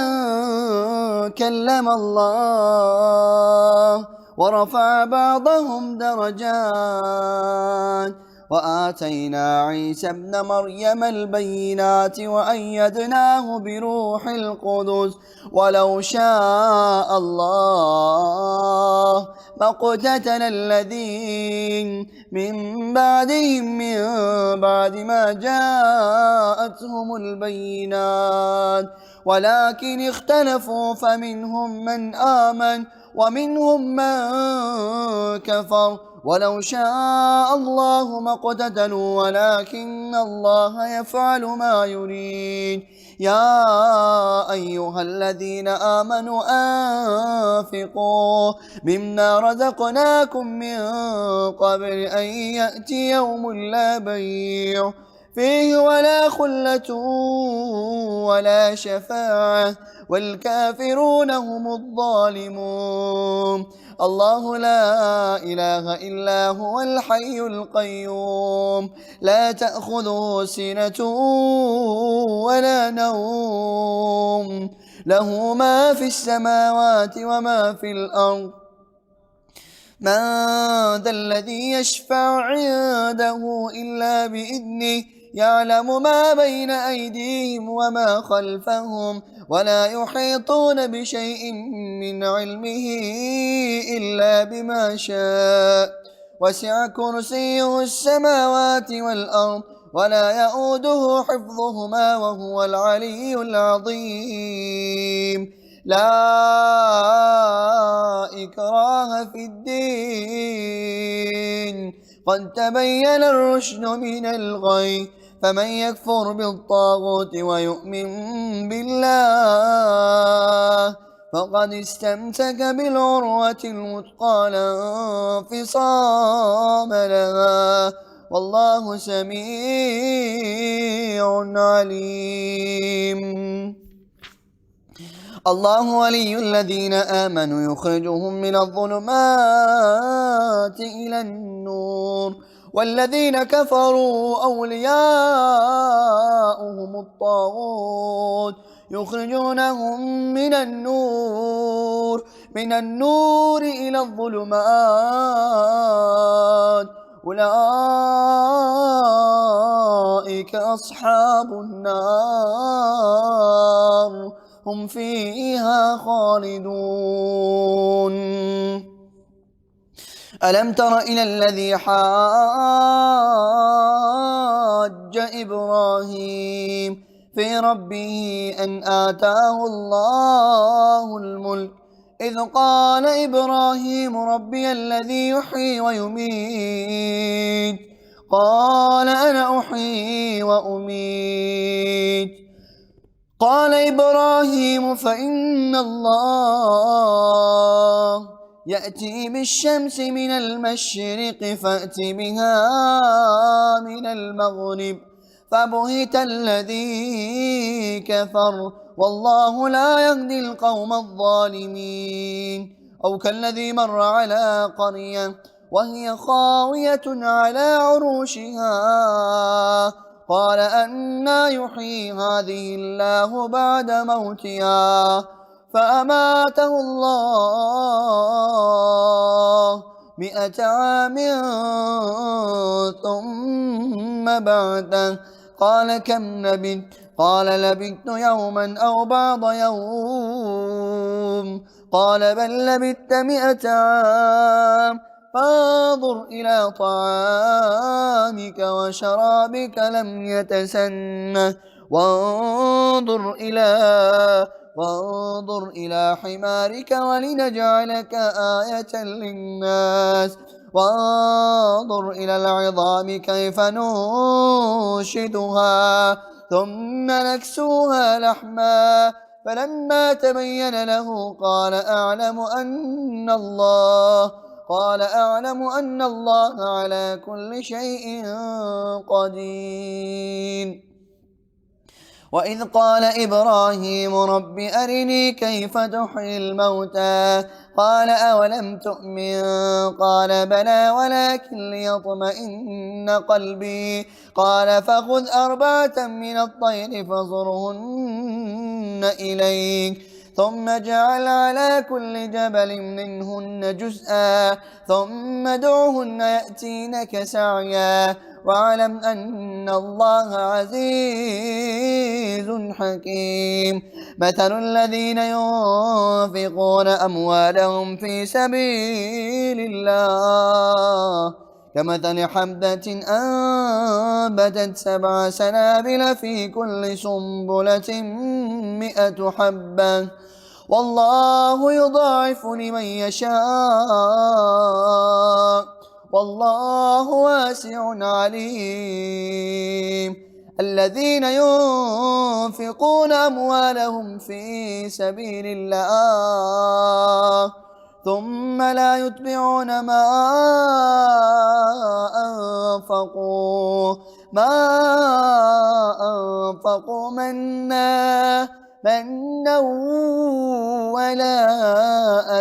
كلم الله ورفع بعضهم درجات وآتينا عيسى ابن مريم البينات وأيدناه بروح القدس ولو شاء الله ما اقتتل الذين من بعدهم من بعد ما جاءتهم البينات ولكن اختلفوا فمنهم من آمن ومنهم من كفر ولو شاء الله ما اقتتلوا ولكن الله يفعل ما يريد. يا أيها الذين آمنوا أنفقوا مما رزقناكم من قبل أن يأتي يوم لا بيع فيه ولا خلة ولا شفاعة والكافرون هم الظالمون. الله لا إله إلا هو الحي القيوم لا تأخذه سنة ولا نوم له ما في السماوات وما في الأرض. من ذا الذي يشفع عنده إلا بإذنه يعلم ما بين أيديهم وما خلفهم ولا يحيطون بشيء من علمه إلا بما شاء وسع كرسيه السماوات والأرض ولا يؤوده حفظهما وهو العلي العظيم. لا إكراه في الدين قد تبين الرشد من الغي فمن يكفر بالطاغوت ويؤمن بالله فقد استمسك بالعروة الوثقى لا انفصام لها والله سميع عليم. الله ولي الذين آمنوا يخرجهم من الظلمات إلى النور والذين كفروا أولياؤهم الطاغوت يخرجونهم من النور إلى الظلمات أولئك أصحاب النار هم فيها خالدون. ألم تر إلى الذي حاج إبراهيم في ربه أن آتاه الله الملك إذ قال إبراهيم ربي الذي يحيي ويميت قال أنا أحيي وأميت قال إبراهيم فإن الله يأتي بالشمس من المشرق فأت بها من المغرب فبهت الذي كفر والله لا يهدي القوم الظالمين. أو كالذي مر على قرية وهي خاوية على عروشها قال أنى يحيي هذه الله بعد موتها فأماته الله 100 عام ثم بعده قال كم لبثت قال لبثت يوما أو بعض يوم قال بل لبثت 100 عام فانظر إلى طعامك وشرابك لم يتسنه وانظر إلى حمارك ولنجعلك آية للناس وانظر إلى العظام كيف ننشدها ثم نكسوها لحما فلما تبين له قال أعلم أن الله على كل شيء قدير. وإذ قال إبراهيم رب أرني كيف تحيي الموتى قال أولم تؤمن قال بلى ولكن ليطمئن قلبي قال فخذ 4 من الطير فصرهن إليك ثم اجعل على كل جبل منهن جزءا ثم ادعهن يأتينك سعيا واعلم أن الله عزيز حكيم. مثل الذين ينفقون أموالهم في سبيل الله كمثل حبة أنبتت 7 سنابل في كل سنبلة 100 حبة والله يضاعف لمن يشاء والله واسع عليم. الذين ينفقون أموالهم في سبيل الله ثم لا يتبعون ما أنفقوا منا ولا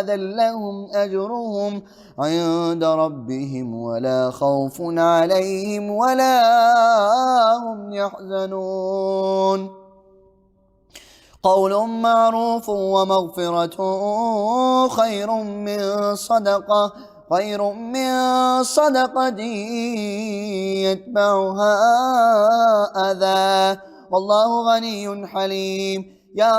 أذى لهم أجرهم عند ربهم ولا خوف عليهم ولا هم يحزنون. قول معروف ومغفرة خير من صدقة يتبعها أذى والله غني حليم. يا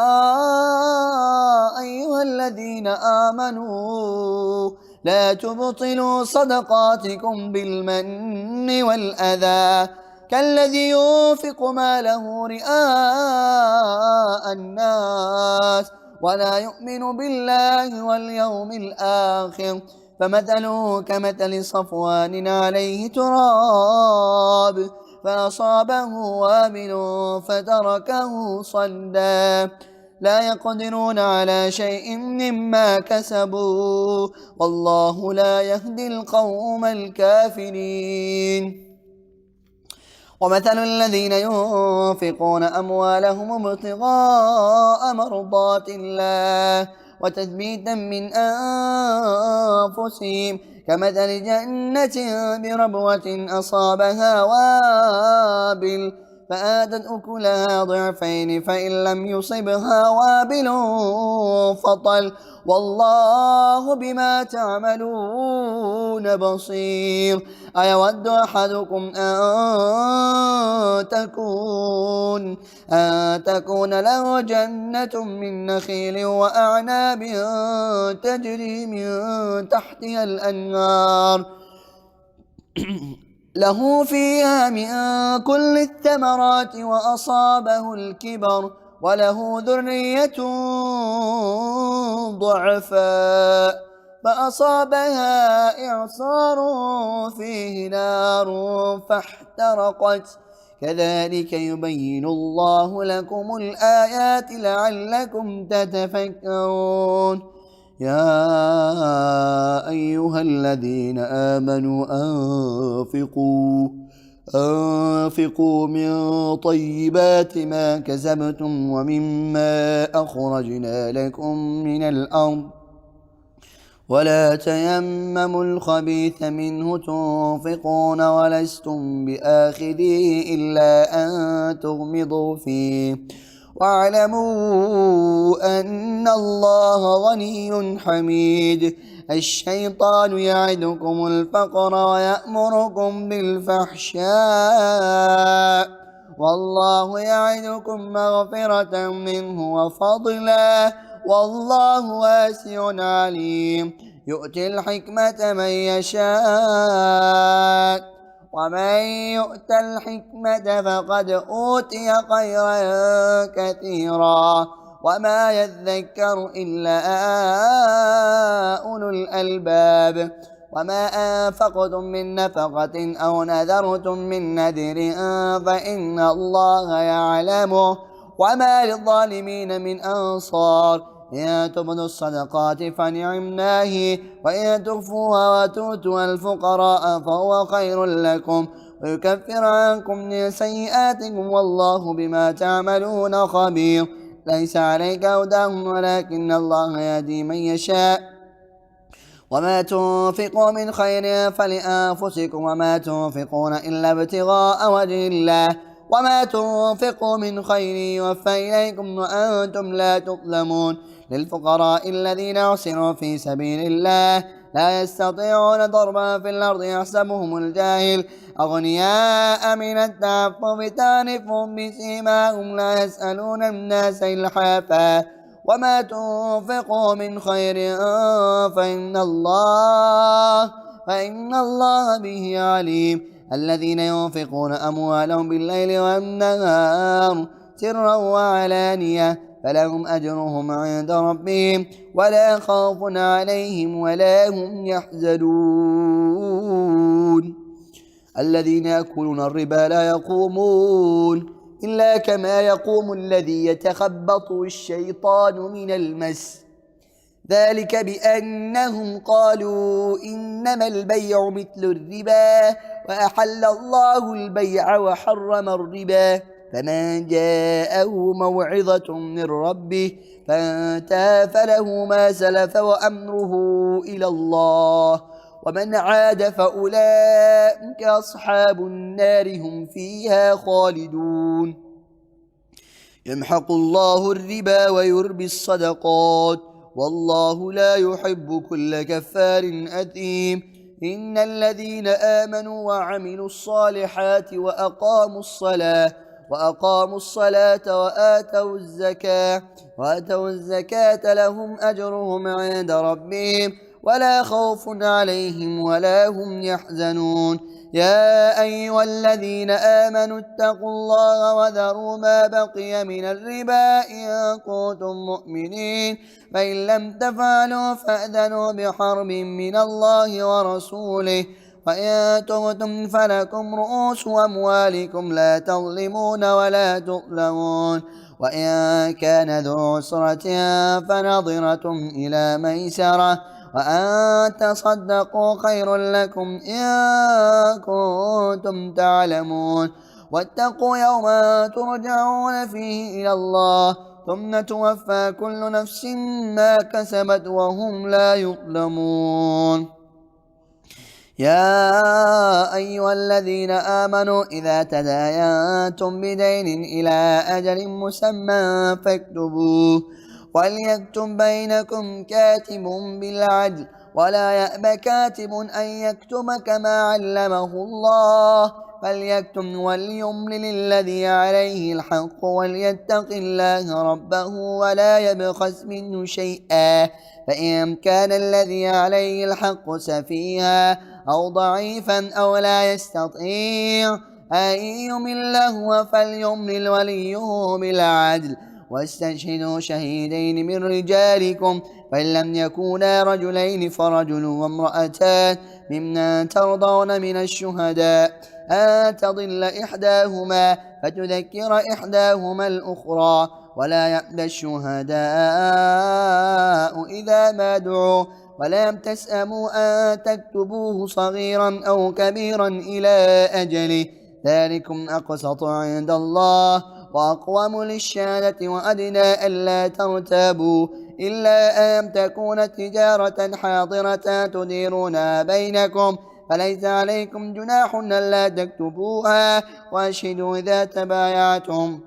أيها الذين آمنوا لا تبطلوا صدقاتكم بالمن والأذى كالذي ينفق ماله رئاء الناس ولا يؤمن بالله واليوم الآخر فمثله كمثل صفوان عليه تراب فأصابه وابل فتركه صلدا لا يقدرون على شيء مما كسبوا والله لا يهدي القوم الكافرين. ومثل الذين ينفقون أموالهم ابتغاء مرضات الله وتثبيتا من أنفسهم كمثل جنة بربوة أصابها وابل فآتت أكلها ضعفين فإن لم يصبها وابل فطل والله بما تعملون بصير. أيود أحدكم أن تكون له جنة من نخيل وأعناب تجري من تحتها الأنهار له فيها من كل الثمرات وأصابه الكبر وله ذرية ضعفاء فأصابها إعصار فيه نار فاحترقت كذلك يبين الله لكم الآيات لعلكم تتفكرون. يا أيها الذين آمنوا أنفقوا من طيبات ما كسبتم ومما أخرجنا لكم من الأرض ولا تيمموا الخبيث منه تنفقون ولستم بآخذيه إلا أن تغمضوا فيه واعلموا أن الله غني حميد. الشيطان يعدكم الفقر ويأمركم بالفحشاء والله يعدكم مغفرة منه وفضلا والله واسع عليم يؤتي الحكمة من يشاء ومن يؤت الحكمة فقد أوتي خيرا كثيرا وما يذكر إلا أولو الألباب وما أنفقتم من نفقة أو نذرتم من نذر فإن الله يعلمه وما للظالمين من أنصار إن تبدوا الصدقات فنعماه وإن تخفوها وتؤتوا الفقراء فهو خير لكم ويكفر عنكم من سيئاتكم والله بما تعملون خبير ليس عليك هداهم ولكن الله يهدي من يشاء وما تنفقوا من خير فلأنفسكم وما تنفقون إلا ابتغاء وجه الله وما تنفقوا من خير يوفى إليكم وأنتم لا تظلمون للفقراء الذين أحسنوا في سبيل الله لا يستطيعون ضربا في الأرض يحسبهم الجاهل أغنياء من التعفف تعرفهم بسيماهم لا يسألون الناس إلحافا وما تنفقوا من خير فإن الله به عليم الذين ينفقون أموالهم بالليل والنهار سرا وعلانية فلهم أجرهم عند ربهم ولا خوف عليهم ولا هم يحزنون الذين يأكلون الربا لا يقومون إلا كما يقوم الذي يتخبطه الشيطان من المس ذلك بأنهم قالوا إنما البيع مثل الربا وأحل الله البيع وحرم الربا فمن جاءه موعظة من ربه فانتهى فله ما سلف وأمره إلى الله ومن عاد فأولئك أصحاب النار هم فيها خالدون يمحق الله الربا ويربي الصدقات والله لا يحب كل كفار أثيم إن الذين آمنوا وعملوا الصالحات وأقاموا الصلاة وآتوا الزكاة لهم أجرهم عند ربهم ولا خوف عليهم ولا هم يحزنون يا أيها الذين آمنوا اتقوا الله وذروا ما بقي من الربا إن كنتم مؤمنين فإن لم تفعلوا فأذنوا بحرب من الله ورسوله وإن تبتم فلكم رؤوس أموالكم لا تظلمون ولا تظلمون وإن كان ذو عسرة فنظرة إلى ميسرة وأن تصدقوا خير لكم إن كنتم تعلمون واتقوا يوما ترجعون فيه إلى الله ثم توفى كل نفس ما كسبت وهم لا يظلمون يا أيها الذين آمنوا إذا تداينتم بدين إلى أجل مسمى فاكتبوه وليكتب بينكم كاتب بالعدل ولا يأب كاتب أن يكتب كما علمه الله فليكتب وليملل الذي عليه الحق وليتق الله ربه ولا يبخس منه شيئا فإن كان الذي عليه الحق سفيها أو ضعيفا أو لا يستطيع أن يمل هو فليملل وليه بالعدل واستشهدوا شهيدين من رجالكم فإن لم يكونا رجلين فرجل وامرأتان ممن ترضون من الشهداء أن تضل إحداهما فتذكر إحداهما الأخرى ولا يأبى الشهداء إذا ما دعوا ولا تسأموا أن تكتبوه صغيرا أو كبيرا إلى أجله ذلكم أقسط عند الله وأقوم للشهادة وأدنى ألا ترتابوا إلا أن تكون تجارة حاضرة تديرونها بينكم فليس عليكم جناح ألا تكتبوها وأشهدوا إذا تبايعتم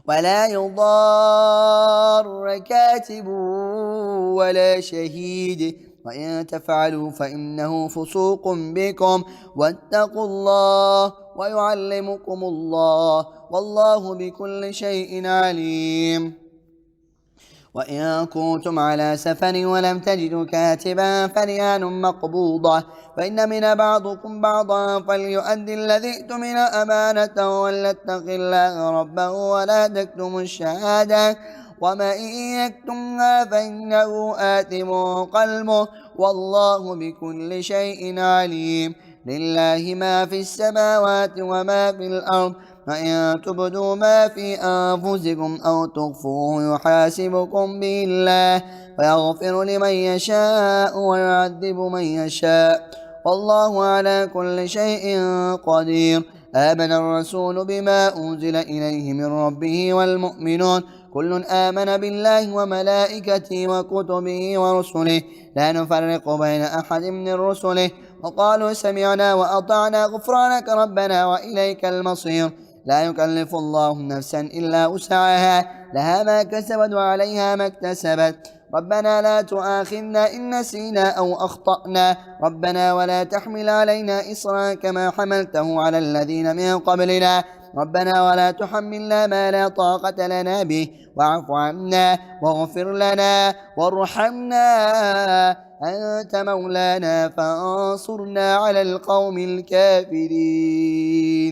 ولا يضار كاتب ولا شهيد وإن تفعلوا فإنه فسوق بكم واتقوا الله ويعلمكم الله والله بكل شيء عليم. وإن كنتم على سفر ولم تجدوا كاتبا فرهان مقبوضة فإن من بعضكم بعضا فليؤدي الذي ائتمن أمانته وليتق الله ربه ولا تكتموا الشهادة ومن يكتمها فإنه آثم قلبه والله بكل شيء عليم. لله ما في السماوات وما في الأرض وإن تبدوا ما في أنفسكم أو تخفوه يحاسبكم به الله ويغفر لمن يشاء ويعذب من يشاء والله على كل شيء قدير. آمن الرسول بما أنزل إليه من ربه والمؤمنون كل آمن بالله وملائكته وكتبه ورسله لا نفرق بين أحد من رسله وقالوا سمعنا وأطعنا غفرانك ربنا وإليك المصير. لا يكلف الله نفسا إلا وسعها لها ما كسبت وعليها ما اكتسبت. ربنا لا تؤاخذنا إن نسينا أو أخطأنا ربنا ولا تحمل علينا إصرا كما حملته على الذين من قبلنا ربنا ولا تحملنا ما لا طاقة لنا به واعف عنا واغفر لنا وارحمنا أنت مولانا فانصرنا على القوم الكافرين.